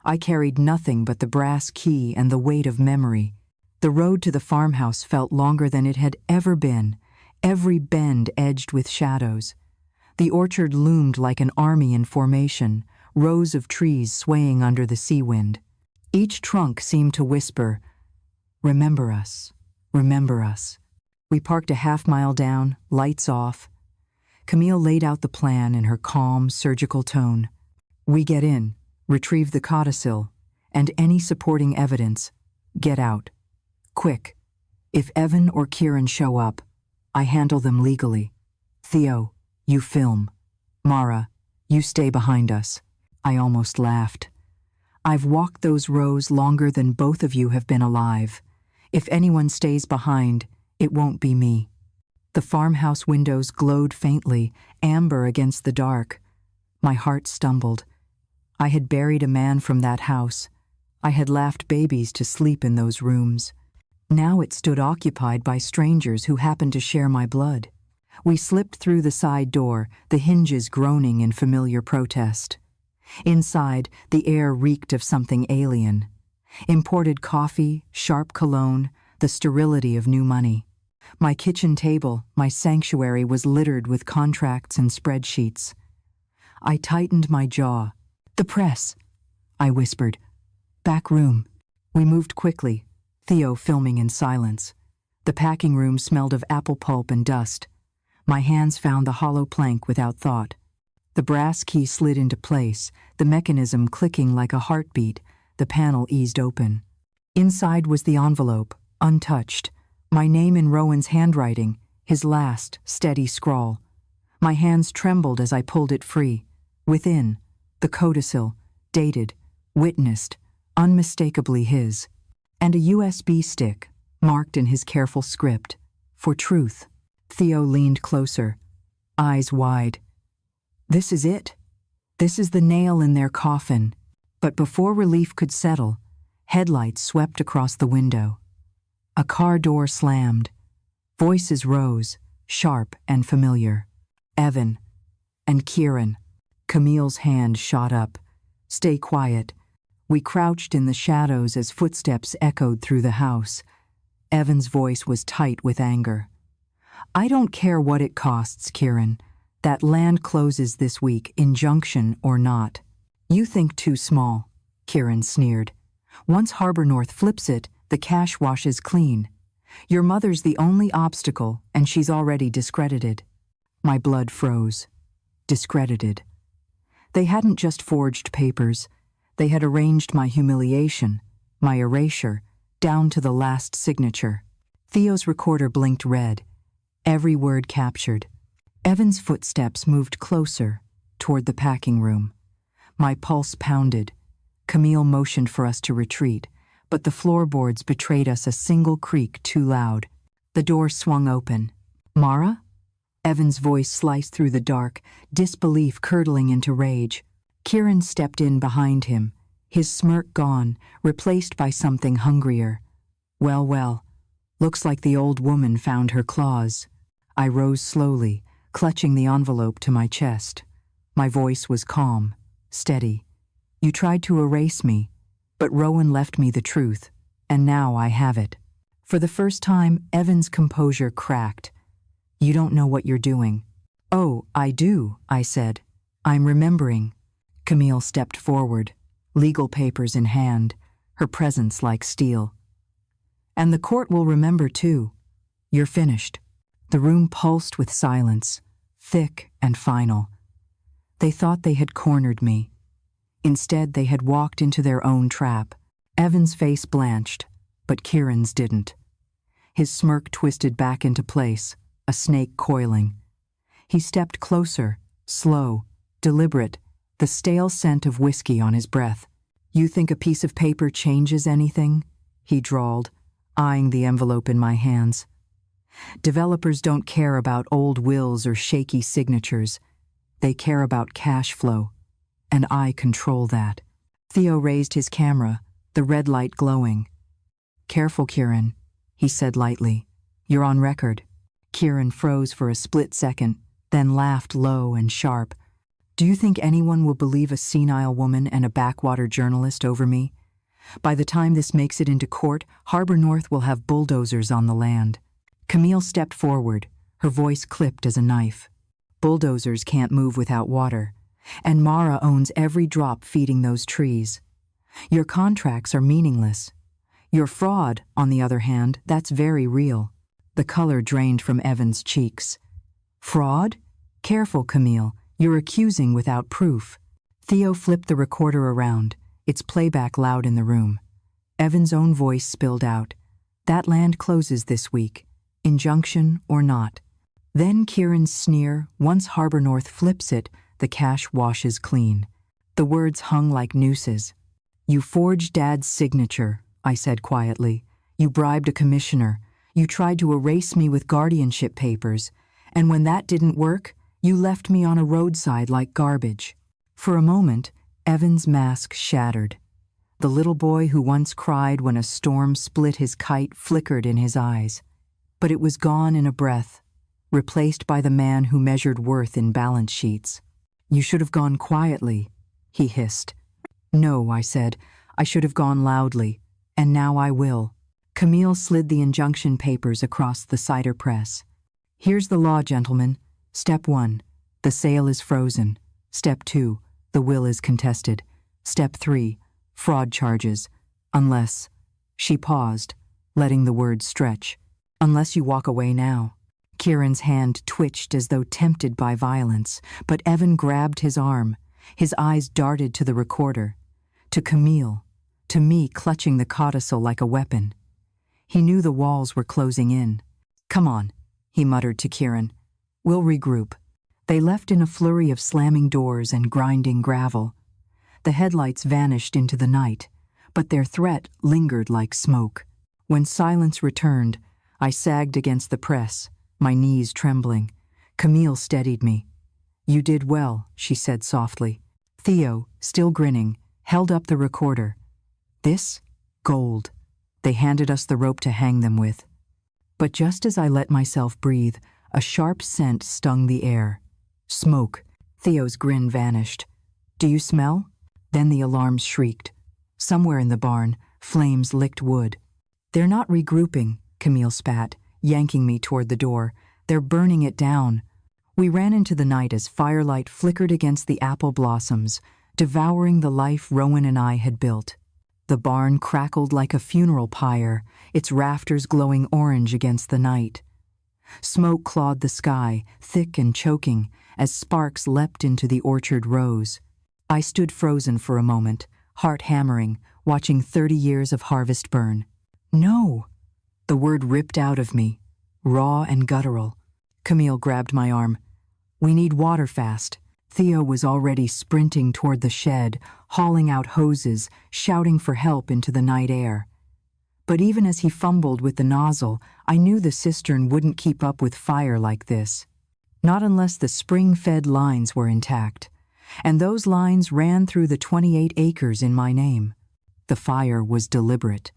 I carried nothing but the brass key and the weight of memory. The road to the farmhouse felt longer than it had ever been, every bend edged with shadows. The orchard loomed like an army in formation, rows of trees swaying under the sea wind. Each trunk seemed to whisper, "Remember us, remember us." We parked a half-mile down, lights off. Camille laid out the plan in her calm, surgical tone. "We get in, retrieve the codicil, and any supporting evidence. Get out. Quick. If Evan or Kieran show up, I handle them legally. Theo, you film. Mara, you stay behind us." I almost laughed. "I've walked those rows longer than both of you have been alive. If anyone stays behind, it won't be me." The farmhouse windows glowed faintly, amber against the dark. My heart stumbled. I had buried a man from that house. I had laughed babies to sleep in those rooms. Now it stood occupied by strangers who happened to share my blood. We slipped through the side door, the hinges groaning in familiar protest. Inside, the air reeked of something alien. Imported coffee, sharp cologne, the sterility of new money. My kitchen table, my sanctuary, was littered with contracts and spreadsheets. I tightened my jaw. "The press," I whispered. "Back room." We moved quickly, Theo filming in silence. The packing room smelled of apple pulp and dust. My hands found the hollow plank without thought. The brass key slid into place, the mechanism clicking like a heartbeat. The panel eased open. Inside was the envelope, untouched. My name in Rowan's handwriting, his last, steady scrawl. My hands trembled as I pulled it free. Within, the codicil, dated, witnessed, unmistakably his. And a USB stick, marked in his careful script, for truth. Theo leaned closer, eyes wide. "This is it. This is the nail in their coffin." But before relief could settle, headlights swept across the window. A car door slammed. Voices rose, sharp and familiar. "Evan and Kieran." Camille's hand shot up. "Stay quiet." We crouched in the shadows as footsteps echoed through the house. Evan's voice was tight with anger. "I don't care what it costs, Kieran. That land closes this week, injunction or not." "You think too small," Kieran sneered. "Once Harbor North flips it, the cash washes clean. Your mother's the only obstacle, and she's already discredited." My blood froze. Discredited. They hadn't just forged papers. They had arranged my humiliation, my erasure, down to the last signature. Theo's recorder blinked red, every word captured. Evan's footsteps moved closer, toward the packing room. My pulse pounded. Camille motioned for us to retreat, but the floorboards betrayed us a single creak too loud. The door swung open. Mara? Evan's voice sliced through the dark, disbelief curdling into rage. Kieran stepped in behind him, his smirk gone, replaced by something hungrier. Well, well, looks like the old woman found her claws. I rose slowly, clutching the envelope to my chest. My voice was calm, steady. You tried to erase me, but Rowan left me the truth, and now I have it. For the first time, Evan's composure cracked. You don't know what you're doing. Oh, I do, I said. I'm remembering. Camille stepped forward, legal papers in hand, her presence like steel. And the court will remember too. You're finished. The room pulsed with silence, thick and final. They thought they had cornered me. Instead, they had walked into their own trap. Evan's face blanched, but Kieran's didn't. His smirk twisted back into place, a snake coiling. He stepped closer, slow, deliberate, the stale scent of whiskey on his breath. You think a piece of paper changes anything? He drawled, eyeing the envelope in my hands. Developers don't care about old wills or shaky signatures. They care about cash flow, and I control that. Theo raised his camera, the red light glowing. Careful, Kieran, he said lightly. You're on record. Kieran froze for a split second, then laughed low and sharp. Do you think anyone will believe a senile woman and a backwater journalist over me? By the time this makes it into court, Harbor North will have bulldozers on the land. Camille stepped forward, her voice clipped as a knife. Bulldozers can't move without water, and Mara owns every drop feeding those trees. Your contracts are meaningless. Your fraud, on the other hand, that's very real. The color drained from Evan's cheeks. Fraud? Careful, Camille. You're accusing without proof. Theo flipped the recorder around, its playback loud in the room. Evan's own voice spilled out. That land closes this week, injunction or not. Then Kieran's sneer, once Harbor North flips it, the cash washes clean. The words hung like nooses. You forged Dad's signature, I said quietly. You bribed a commissioner. You tried to erase me with guardianship papers. And when that didn't work, you left me on a roadside like garbage. For a moment, Evan's mask shattered. The little boy who once cried when a storm split his kite flickered in his eyes. But it was gone in a breath, replaced by the man who measured worth in balance sheets. You should have gone quietly, he hissed. No, I said. I should have gone loudly, and now I will. Camille slid the injunction papers across the cider press. Here's the law, gentlemen. Step 1, the sale is frozen. Step 2, the will is contested. Step 3, fraud charges. Unless... She paused, letting the words stretch. Unless you walk away now. Kieran's hand twitched as though tempted by violence, but Evan grabbed his arm. His eyes darted to the recorder, to Camille, to me clutching the codicil like a weapon. He knew the walls were closing in. Come on, he muttered to Kieran. We'll regroup. They left in a flurry of slamming doors and grinding gravel. The headlights vanished into the night, but their threat lingered like smoke. When silence returned, I sagged against the press, my knees trembling. Camille steadied me. You did well, she said softly. Theo, still grinning, held up the recorder. This? Gold. They handed us the rope to hang them with. But just as I let myself breathe, a sharp scent stung the air. Smoke. Theo's grin vanished. Do you smell? Then the alarms shrieked. Somewhere in the barn, flames licked wood. They're not regrouping, Camille spat, yanking me toward the door. They're burning it down. We ran into the night as firelight flickered against the apple blossoms, devouring the life Rowan and I had built. The barn crackled like a funeral pyre, its rafters glowing orange against the night. Smoke clawed the sky, thick and choking, as sparks leapt into the orchard rows. I stood frozen for a moment, heart hammering, watching 30 years of harvest burn. No! The word ripped out of me, raw and guttural. Camille grabbed my arm. We need water fast. Theo was already sprinting toward the shed, hauling out hoses, shouting for help into the night air. But even as he fumbled with the nozzle, I knew the cistern wouldn't keep up with fire like this. Not unless the spring-fed lines were intact. And those lines ran through the 28 acres in my name. The fire was deliberate.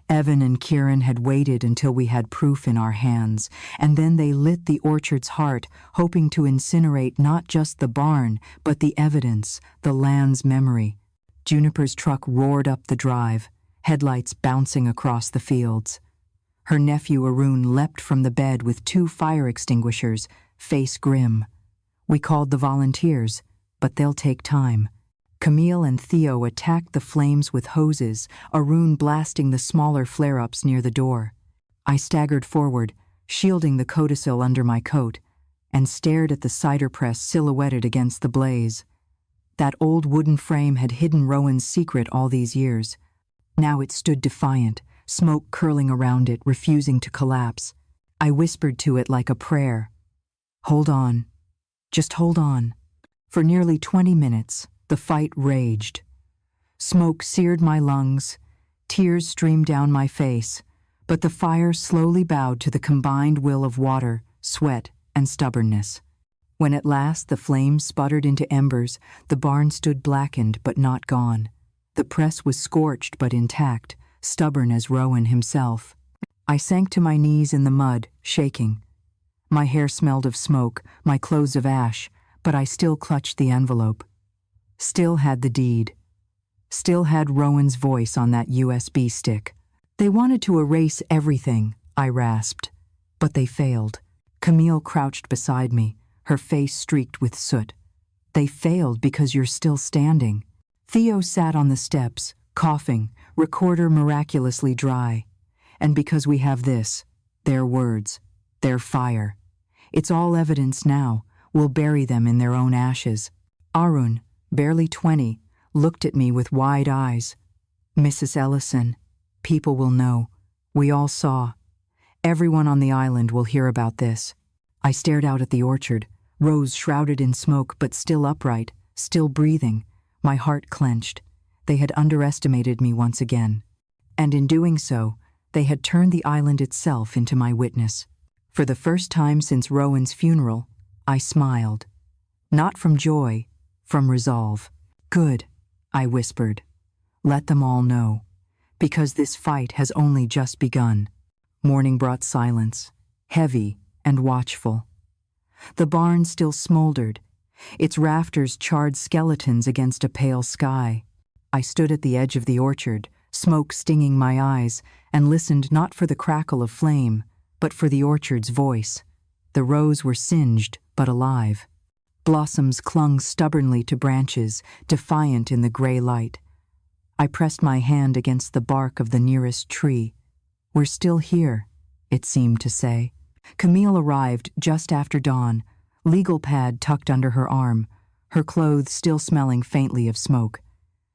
Evan and Kieran had waited until we had proof in our hands, and then they lit the orchard's heart, hoping to incinerate not just the barn, but the evidence, the land's memory. Juniper's truck roared up the drive, headlights bouncing across the fields. Her nephew Arun leapt from the bed with 2 fire extinguishers, face grim. We called the volunteers, but they'll take time. Camille and Theo attacked the flames with hoses, Arun blasting the smaller flare-ups near the door. I staggered forward, shielding the codicil under my coat, and stared at the cider press silhouetted against the blaze. That old wooden frame had hidden Rowan's secret all these years. Now it stood defiant, smoke curling around it, refusing to collapse. I whispered to it like a prayer. "Hold on. Just hold on." For nearly 20 minutes, the fight raged. Smoke seared my lungs, tears streamed down my face, but the fire slowly bowed to the combined will of water, sweat, and stubbornness. When at last the flames sputtered into embers, the barn stood blackened but not gone. The press was scorched but intact, stubborn as Rowan himself. I sank to my knees in the mud, shaking. My hair smelled of smoke, my clothes of ash, but I still clutched the envelope. Still had the deed. Still had Rowan's voice on that USB stick. They wanted to erase everything, I rasped. But they failed. Camille crouched beside me, her face streaked with soot. They failed because you're still standing. Theo sat on the steps, coughing, recorder miraculously dry. And because we have this, their words, their fire. It's all evidence now. We'll bury them in their own ashes. Arun, barely 20, looked at me with wide eyes. "Mrs. Ellison, people will know. We all saw. Everyone on the island will hear about this." I stared out at the orchard, Rose shrouded in smoke but still upright, still breathing. My heart clenched. They had underestimated me once again. And in doing so, they had turned the island itself into my witness. For the first time since Rowan's funeral, I smiled. Not from joy, from resolve. "Good," I whispered. "Let them all know. Because this fight has only just begun." Morning brought silence, heavy and watchful. The barn still smoldered, its rafters charred skeletons against a pale sky. I stood at the edge of the orchard, smoke stinging my eyes, and listened not for the crackle of flame, but for the orchard's voice. The rows were singed, but alive. Blossoms clung stubbornly to branches, defiant in the gray light. I pressed my hand against the bark of the nearest tree. "We're still here," it seemed to say. Camille arrived just after dawn, legal pad tucked under her arm, her clothes still smelling faintly of smoke.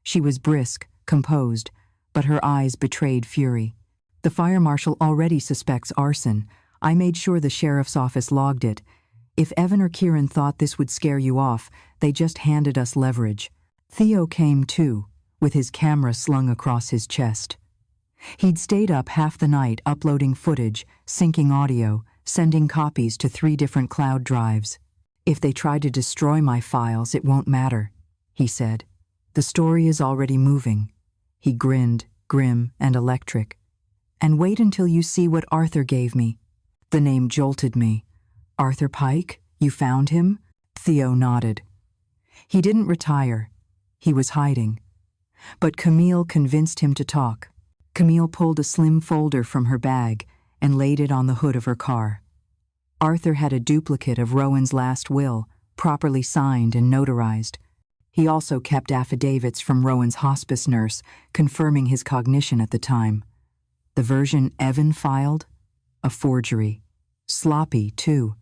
She was brisk, composed, but her eyes betrayed fury. "The fire marshal already suspects arson. I made sure the sheriff's office logged it. If Evan or Kieran thought this would scare you off, they just handed us leverage." Theo came too, with his camera slung across his chest. He'd stayed up half the night uploading footage, syncing audio, sending copies to 3 different cloud drives. "If they try to destroy my files, it won't matter," he said. "The story is already moving." He grinned, grim and electric. "And wait until you see what Arthur gave me." The name jolted me. "Arthur Pike? You found him?" Theo nodded. "He didn't retire. He was hiding." But Camille convinced him to talk. Camille pulled a slim folder from her bag and laid it on the hood of her car. Arthur had a duplicate of Rowan's last will, properly signed and notarized. He also kept affidavits from Rowan's hospice nurse, confirming his cognition at the time. The version Evan filed? A forgery. Sloppy, too.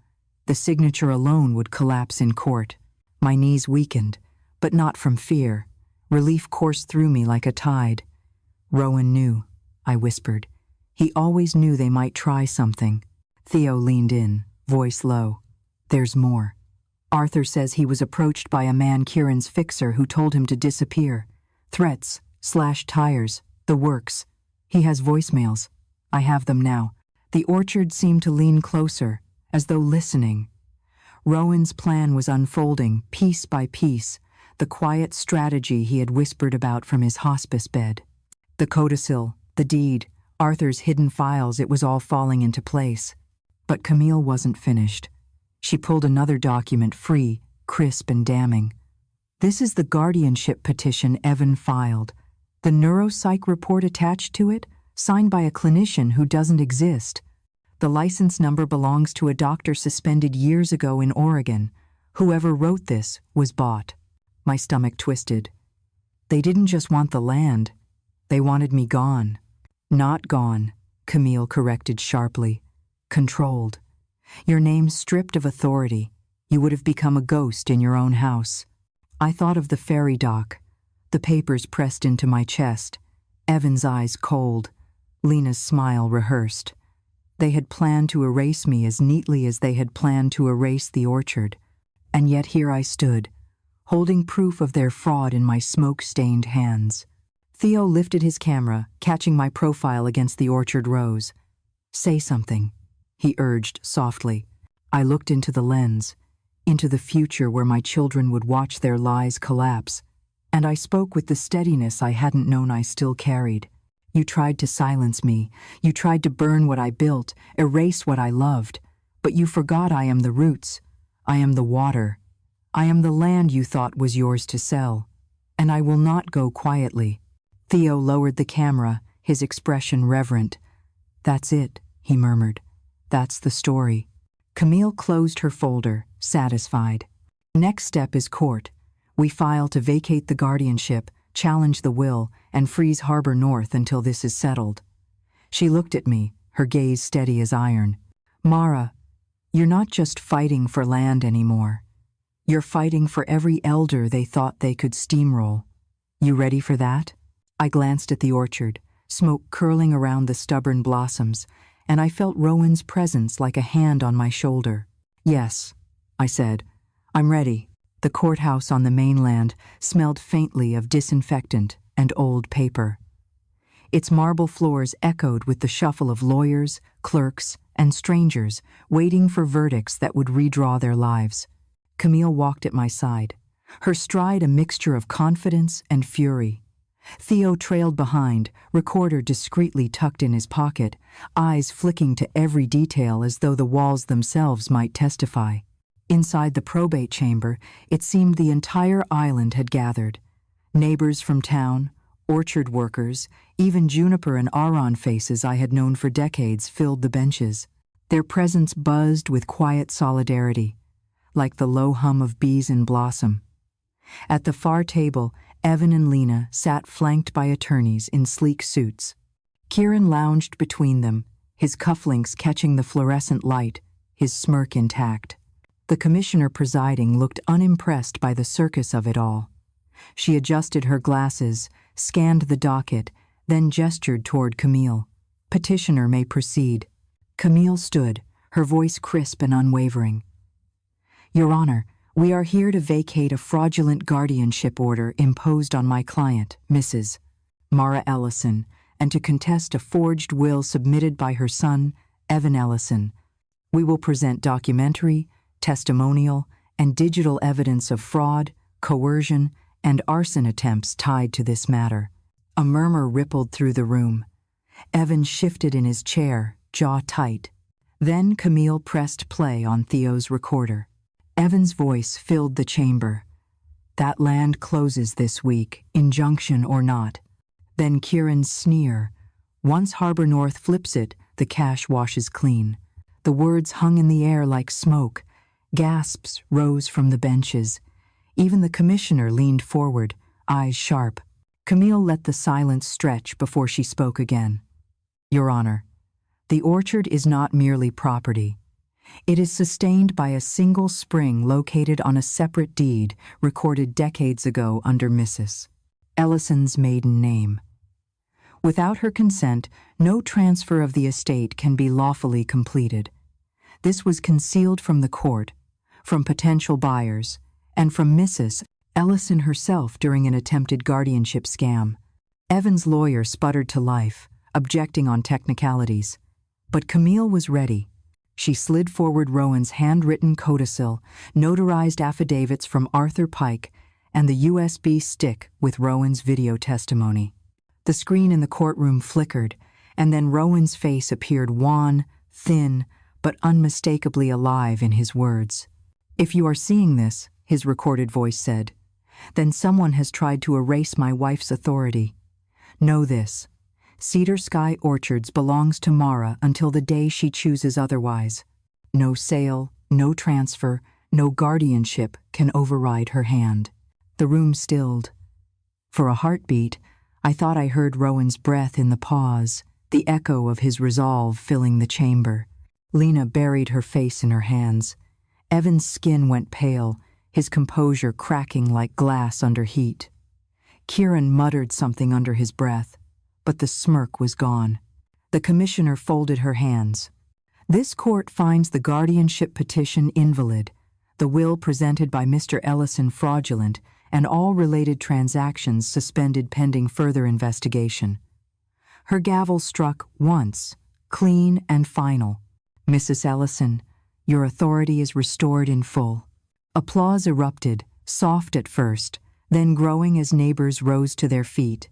The signature alone would collapse in court. My knees weakened, but not from fear. Relief coursed through me like a tide. "Rowan knew," I whispered. "He always knew they might try something." Theo leaned in, voice low. "There's more. Arthur says he was approached by a man Kieran's fixer who told him to disappear. Threats, slashed tires, the works. He has voicemails. I have them now. The orchard seemed to lean closer, as though listening. Rowan's plan was unfolding, piece by piece, the quiet strategy he had whispered about from his hospice bed. The codicil, the deed, Arthur's hidden files, it was all falling into place. But Camille wasn't finished. She pulled another document free, crisp and damning. This is the guardianship petition Evan filed. The neuropsych report attached to it, signed by a clinician who doesn't exist. The license number belongs to a doctor suspended years ago in Oregon. Whoever wrote this was bought. My stomach twisted. They didn't just want the land. They wanted me gone. Not gone, Camille corrected sharply. Controlled. Your name stripped of authority. You would have become a ghost in your own house. I thought of the ferry dock. The papers pressed into my chest. Evan's eyes cold. Lena's smile rehearsed. They had planned to erase me as neatly as they had planned to erase the orchard. And yet here I stood, holding proof of their fraud in my smoke-stained hands. Theo lifted his camera, catching my profile against the orchard rose. Say something, he urged softly. I looked into the lens, into the future where my children would watch their lies collapse, and I spoke with the steadiness I hadn't known I still carried. You tried to silence me. You tried to burn what I built, erase what I loved. But you forgot I am the roots. I am the water. I am the land you thought was yours to sell. And I will not go quietly. Theo lowered the camera, his expression reverent. That's it, he murmured. That's the story. Camille closed her folder, satisfied. Next step is court. We file to vacate the guardianship, challenge the will, and freeze Harbor North until this is settled. She looked at me, her gaze steady as iron. Mara, you're not just fighting for land anymore. You're fighting for every elder they thought they could steamroll. You ready for that? I glanced at the orchard, smoke curling around the stubborn blossoms, and I felt Rowan's presence like a hand on my shoulder. Yes, I said. I'm ready. The courthouse on the mainland smelled faintly of disinfectant and old paper. Its marble floors echoed with the shuffle of lawyers, clerks, and strangers waiting for verdicts that would redraw their lives. Camille walked at my side, her stride a mixture of confidence and fury. Theo trailed behind, recorder discreetly tucked in his pocket, eyes flicking to every detail as though the walls themselves might testify. Inside the probate chamber, it seemed the entire island had gathered. Neighbors from town, orchard workers, even Juniper and Aron faces I had known for decades filled the benches. Their presence buzzed with quiet solidarity, like the low hum of bees in blossom. At the far table, Evan and Lena sat flanked by attorneys in sleek suits. Kieran lounged between them, his cufflinks catching the fluorescent light, his smirk intact. The commissioner presiding looked unimpressed by the circus of it all. She adjusted her glasses, scanned the docket, then gestured toward Camille. Petitioner may proceed. Camille stood, her voice crisp and unwavering. Your Honor, we are here to vacate a fraudulent guardianship order imposed on my client, Mrs. Mara Ellison, and to contest a forged will submitted by her son, Evan Ellison. We will present documentary, testimonial, and digital evidence of fraud, coercion, and arson attempts tied to this matter. A murmur rippled through the room. Evan shifted in his chair, jaw tight. Then Camille pressed play on Theo's recorder. Evan's voice filled the chamber. That land closes this week, injunction or not. Then Kieran's sneer. Once Harbor North flips it, the cash washes clean. The words hung in the air like smoke. Gasps rose from the benches. Even the commissioner leaned forward, eyes sharp. Camille let the silence stretch before she spoke again. Your Honor, the orchard is not merely property. It is sustained by a single spring located on a separate deed recorded decades ago under Mrs. Ellison's maiden name. Without her consent, no transfer of the estate can be lawfully completed. This was concealed from the court, from potential buyers, and from Mrs. Ellison herself during an attempted guardianship scam. Evan's lawyer sputtered to life, objecting on technicalities. But Camille was ready. She slid forward Rowan's handwritten codicil, notarized affidavits from Arthur Pike, and the USB stick with Rowan's video testimony. The screen in the courtroom flickered, and then Rowan's face appeared wan, thin, but unmistakably alive in his words. "If you are seeing this," his recorded voice said, "then someone has tried to erase my wife's authority. Know this: Cedar Sky Orchards belongs to Mara until the day she chooses otherwise. No sale, no transfer, no guardianship can override her hand." The room stilled. For a heartbeat, I thought I heard Rowan's breath in the pause, the echo of his resolve filling the chamber. Lena buried her face in her hands. Evan's skin went pale, his composure cracking like glass under heat. Kieran muttered something under his breath, but the smirk was gone. The commissioner folded her hands. "This court finds the guardianship petition invalid, the will presented by Mr. Ellison fraudulent, and all related transactions suspended pending further investigation." Her gavel struck once, clean and final. "Mrs. Ellison, your authority is restored in full." Applause erupted, soft at first, then growing as neighbors rose to their feet.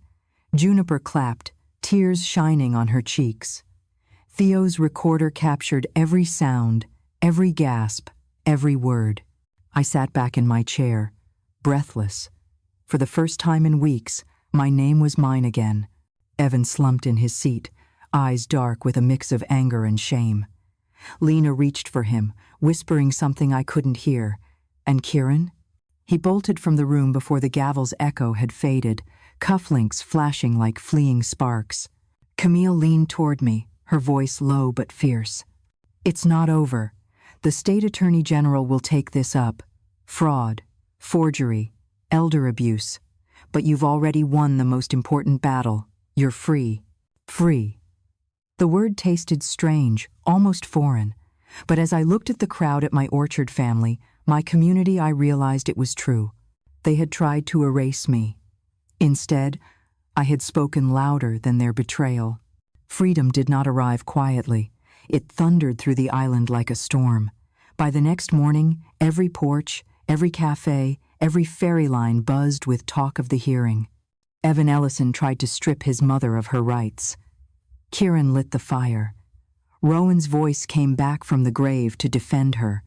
Juniper clapped, tears shining on her cheeks. Theo's recorder captured every sound, every gasp, every word. I sat back in my chair, breathless. For the first time in weeks, my name was mine again. Evan slumped in his seat, eyes dark with a mix of anger and shame. Lena reached for him, whispering something I couldn't hear. "And Kieran?" He bolted from the room before the gavel's echo had faded, cufflinks flashing like fleeing sparks. Camille leaned toward me, her voice low but fierce. "It's not over. The state attorney general will take this up. Fraud, forgery, elder abuse. But you've already won the most important battle. You're free. Free." The word tasted strange, almost foreign. But as I looked at the crowd at my orchard family, my community, I realized it was true. They had tried to erase me. Instead, I had spoken louder than their betrayal. Freedom did not arrive quietly. It thundered through the island like a storm. By the next morning, every porch, every cafe, every ferry line buzzed with talk of the hearing. Evan Ellison tried to strip his mother of her rights. Kieran lit the fire. Rowan's voice came back from the grave to defend her.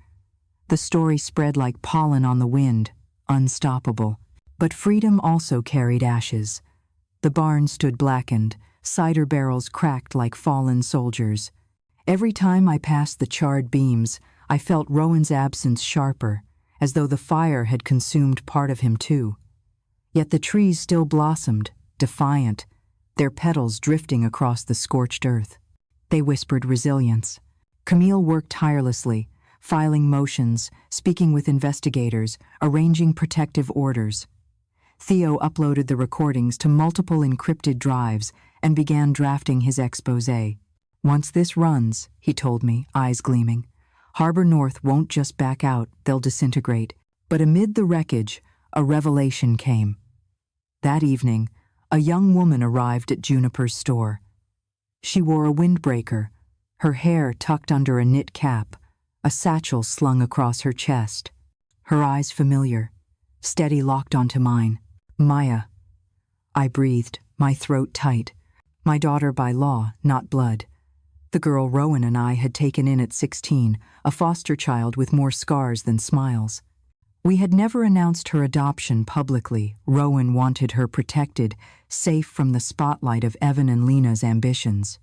The story spread like pollen on the wind, unstoppable. But freedom also carried ashes. The barn stood blackened, cider barrels cracked like fallen soldiers. Every time I passed the charred beams, I felt Rowan's absence sharper, as though the fire had consumed part of him too. Yet the trees still blossomed, defiant, their petals drifting across the scorched earth. They whispered resilience. Camille worked tirelessly, filing motions, speaking with investigators, arranging protective orders. Theo uploaded the recordings to multiple encrypted drives and began drafting his exposé. "Once this runs," he told me, eyes gleaming, "Harbor North won't just back out, they'll disintegrate." But amid the wreckage, a revelation came. That evening, a young woman arrived at Juniper's store. She wore a windbreaker, her hair tucked under a knit cap, a satchel slung across her chest. Her eyes familiar, steady locked onto mine. "Maya." I breathed, my throat tight. My daughter by law, not blood. The girl Rowan and I had taken in at 16, a foster child with more scars than smiles. We had never announced her adoption publicly. Rowan wanted her protected, safe from the spotlight of Evan and Lena's ambitions.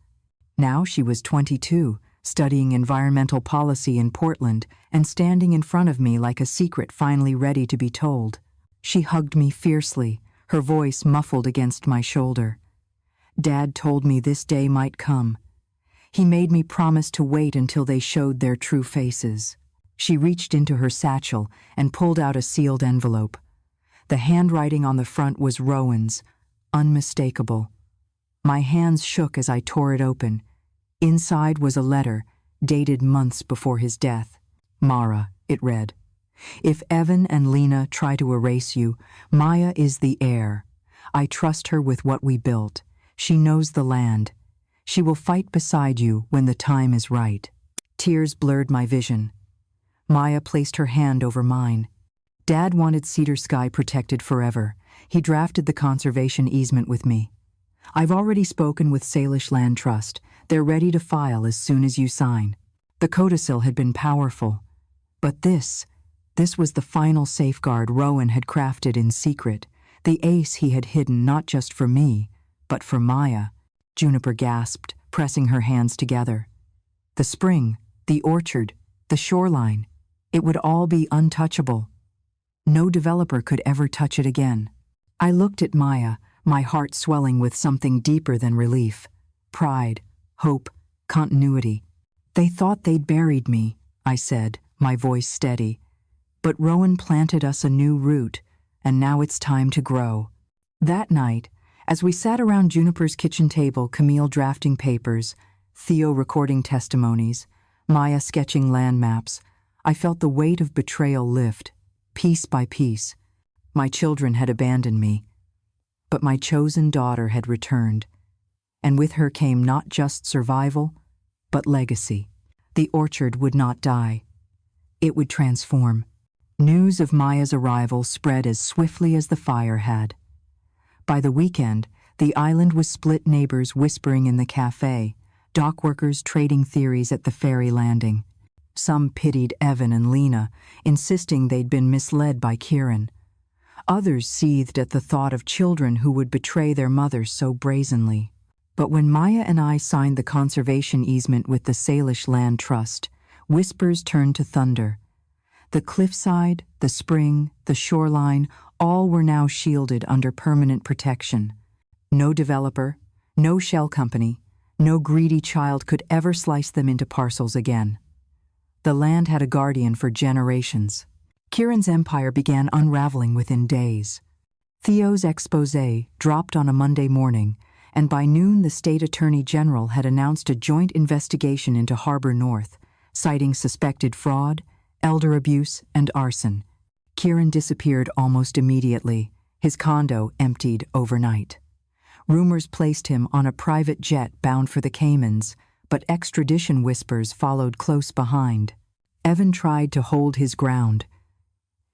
Now she was 22, studying environmental policy in Portland and standing in front of me like a secret finally ready to be told. She hugged me fiercely, her voice muffled against my shoulder. Dad told me this day might come. He made me promise to wait until they showed their true faces. She reached into her satchel and pulled out a sealed envelope. The handwriting on the front was Rowan's, unmistakable. My hands shook as I tore it open. Inside was a letter, dated months before his death. "Mara," it read. "If Evan and Lena try to erase you, Maya is the heir. I trust her with what we built. She knows the land. She will fight beside you when the time is right. Tears blurred my vision. Maya placed her hand over mine. Dad wanted Cedar Sky protected forever. He drafted the conservation easement with me. I've already spoken with Salish Land Trust. They're ready to file as soon as you sign. The codicil had been powerful. But this was the final safeguard Rowan had crafted in secret, the ace he had hidden not just for me, but for Maya. Juniper gasped, pressing her hands together. The spring, the orchard, the shoreline, it would all be untouchable. No developer could ever touch it again. I looked at Maya, my heart swelling with something deeper than relief. Pride, hope, continuity. They thought they'd buried me, I said, my voice steady. But Rowan planted us a new root, and now it's time to grow. That night, as we sat around Juniper's kitchen table, Camille drafting papers, Theo recording testimonies, Maya sketching land maps, I felt the weight of betrayal lift, piece by piece. My children had abandoned me, but my chosen daughter had returned, and with her came not just survival, but legacy. The orchard would not die. It would transform. News of Maya's arrival spread as swiftly as the fire had. By the weekend, the island was split, neighbors whispering in the cafe, dockworkers trading theories at the ferry landing. Some pitied Evan and Lena, insisting they'd been misled by Kieran. Others seethed at the thought of children who would betray their mothers so brazenly. But when Maya and I signed the conservation easement with the Salish Land Trust, whispers turned to thunder. The cliffside, the spring, the shoreline, all were now shielded under permanent protection. No developer, no shell company, no greedy child could ever slice them into parcels again. The land had a guardian for generations. Kieran's empire began unraveling within days. Theo's exposé dropped on a Monday morning, and by noon the state attorney general had announced a joint investigation into Harbor North, citing suspected fraud, elder abuse, and arson. Kieran disappeared almost immediately, his condo emptied overnight. Rumors placed him on a private jet bound for the Caymans, but extradition whispers followed close behind. Evan tried to hold his ground.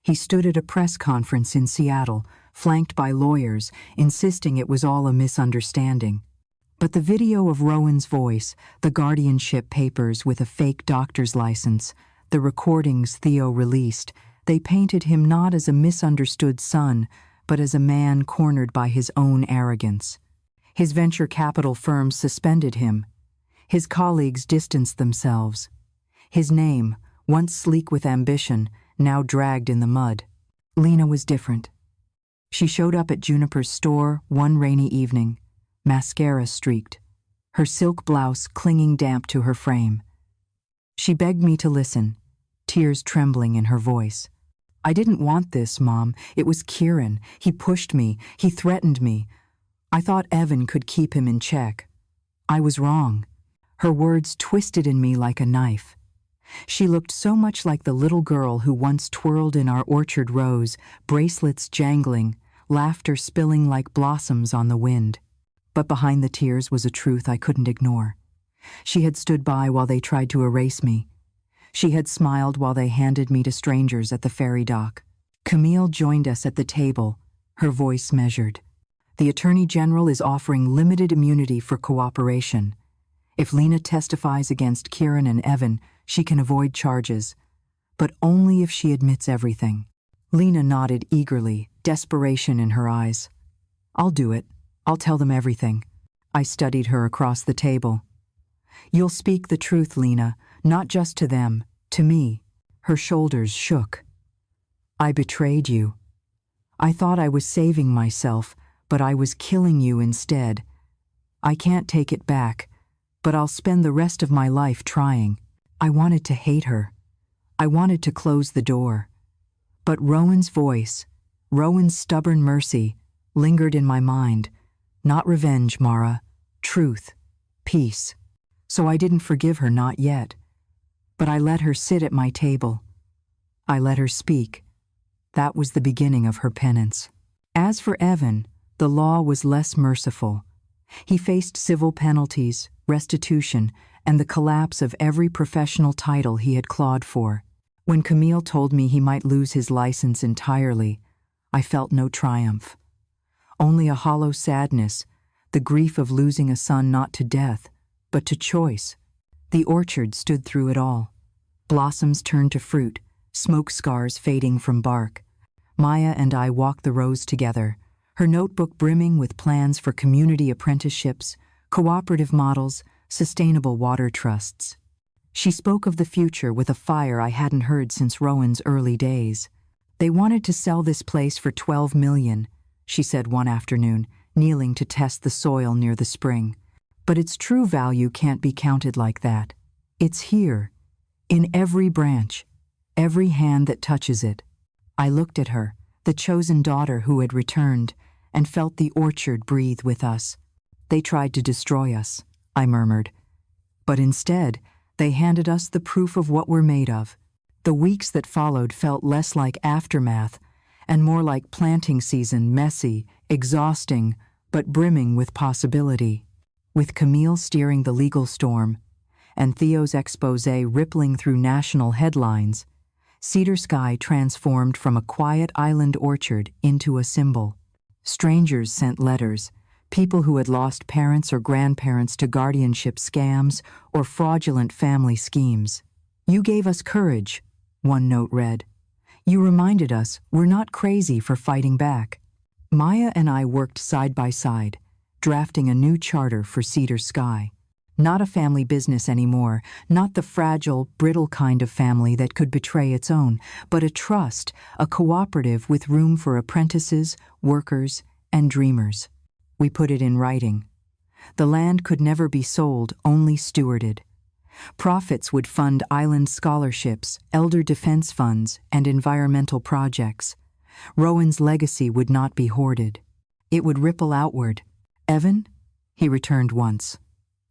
He stood at a press conference in Seattle, flanked by lawyers, insisting it was all a misunderstanding. But the video of Rowan's voice, the guardianship papers with a fake doctor's license, the recordings Theo released, they painted him not as a misunderstood son, but as a man cornered by his own arrogance. His venture capital firms suspended him. His colleagues distanced themselves. His name, once sleek with ambition, now dragged in the mud. Lena was different. She showed up at Juniper's store one rainy evening, mascara streaked, her silk blouse clinging damp to her frame. She begged me to listen, tears trembling in her voice. I didn't want this, Mom. It was Kieran. He pushed me. He threatened me. I thought Evan could keep him in check. I was wrong. Her words twisted in me like a knife. She looked so much like the little girl who once twirled in our orchard rows, bracelets jangling, laughter spilling like blossoms on the wind. But behind the tears was a truth I couldn't ignore. She had stood by while they tried to erase me. She had smiled while they handed me to strangers at the ferry dock. Camille joined us at the table, her voice measured. The Attorney General is offering limited immunity for cooperation. If Lena testifies against Kieran and Evan, she can avoid charges, but only if she admits everything. Lena nodded eagerly, desperation in her eyes. I'll do it. I'll tell them everything. I studied her across the table. You'll speak the truth, Lena, not just to them, to me. Her shoulders shook. I betrayed you. I thought I was saving myself, but I was killing you instead. I can't take it back, but I'll spend the rest of my life trying. I wanted to hate her. I wanted to close the door. But Rowan's voice, Rowan's stubborn mercy, lingered in my mind. Not revenge, Mara. Truth. Peace. So I didn't forgive her, not yet. But I let her sit at my table. I let her speak. That was the beginning of her penance. As for Evan, the law was less merciful. He faced civil penalties, restitution, and the collapse of every professional title he had clawed for. When Camille told me he might lose his license entirely, I felt no triumph. Only a hollow sadness, the grief of losing a son not to death, but to choice. The orchard stood through it all. Blossoms turned to fruit, smoke scars fading from bark. Maya and I walked the rows together, her notebook brimming with plans for community apprenticeships, cooperative models, sustainable water trusts. She spoke of the future with a fire I hadn't heard since Rowan's early days. They wanted to sell this place for $12 million, she said one afternoon, kneeling to test the soil near the spring. But its true value can't be counted like that. It's here, in every branch, every hand that touches it. I looked at her, the chosen daughter who had returned, and felt the orchard breathe with us. They tried to destroy us, I murmured. But instead, they handed us the proof of what we're made of. The weeks that followed felt less like aftermath and more like planting season, messy, exhausting, but brimming with possibility. With Camille steering the legal storm and Theo's exposé rippling through national headlines, Cedar Sky transformed from a quiet island orchard into a symbol. Strangers sent letters, people who had lost parents or grandparents to guardianship scams or fraudulent family schemes. "You gave us courage," one note read. "You reminded us we're not crazy for fighting back." Maya and I worked side by side, drafting a new charter for Cedar Sky. Not a family business anymore, not the fragile, brittle kind of family that could betray its own, but a trust, a cooperative with room for apprentices, workers, and dreamers. We put it in writing. The land could never be sold, only stewarded. Profits would fund island scholarships, elder defense funds, and environmental projects. Rowan's legacy would not be hoarded. It would ripple outward. "Evan?" He returned once.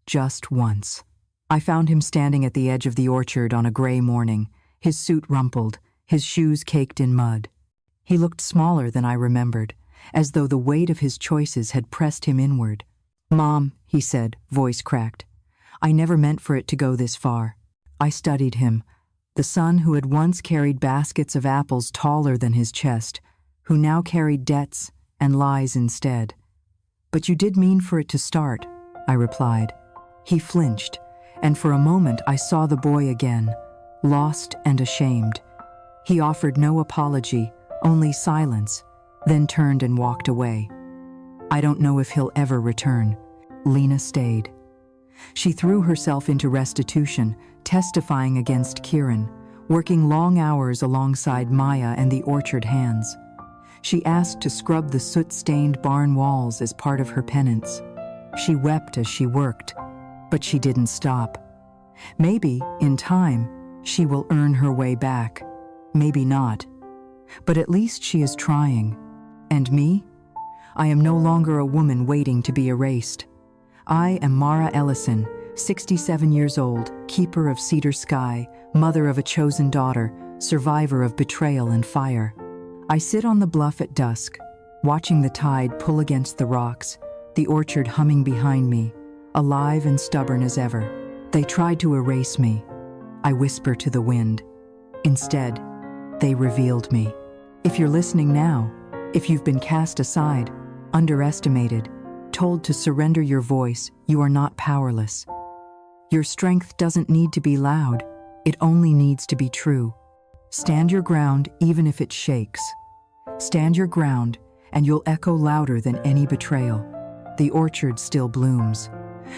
Just once. I found him standing at the edge of the orchard on a gray morning, his suit rumpled, his shoes caked in mud. He looked smaller than I remembered, as though the weight of his choices had pressed him inward. "Mom," he said, voice cracked, "I never meant for it to go this far." I studied him, the son who had once carried baskets of apples taller than his chest, who now carried debts and lies instead. "But you did mean for it to start," I replied. He flinched, and for a moment I saw the boy again, lost and ashamed. He offered no apology, only silence, then turned and walked away. "I don't know if he'll ever return." Lena stayed. She threw herself into restitution, testifying against Kieran, working long hours alongside Maya and the orchard hands. She asked to scrub the soot-stained barn walls as part of her penance. She wept as she worked, but she didn't stop. Maybe, in time, she will earn her way back. Maybe not. But at least she is trying. And me? I am no longer a woman waiting to be erased. I am Mara Ellison, 67 years old, keeper of Cedar Sky, mother of a chosen daughter, survivor of betrayal and fire. I sit on the bluff at dusk, watching the tide pull against the rocks, the orchard humming behind me, alive and stubborn as ever. They tried to erase me. I whisper to the wind. Instead, they revealed me. If you're listening now, if you've been cast aside, underestimated, told to surrender your voice, you are not powerless. Your strength doesn't need to be loud, it only needs to be true. Stand your ground even if it shakes. Stand your ground and you'll echo louder than any betrayal. The orchard still blooms.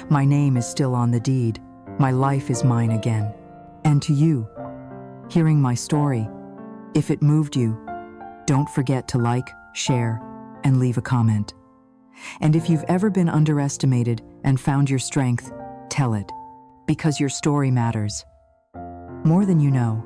My name is still on the deed. My life is mine again. And to you, hearing my story, if it moved you, don't forget to like, share, and leave a comment. And if you've ever been underestimated and found your strength, tell it, because your story matters more than you know.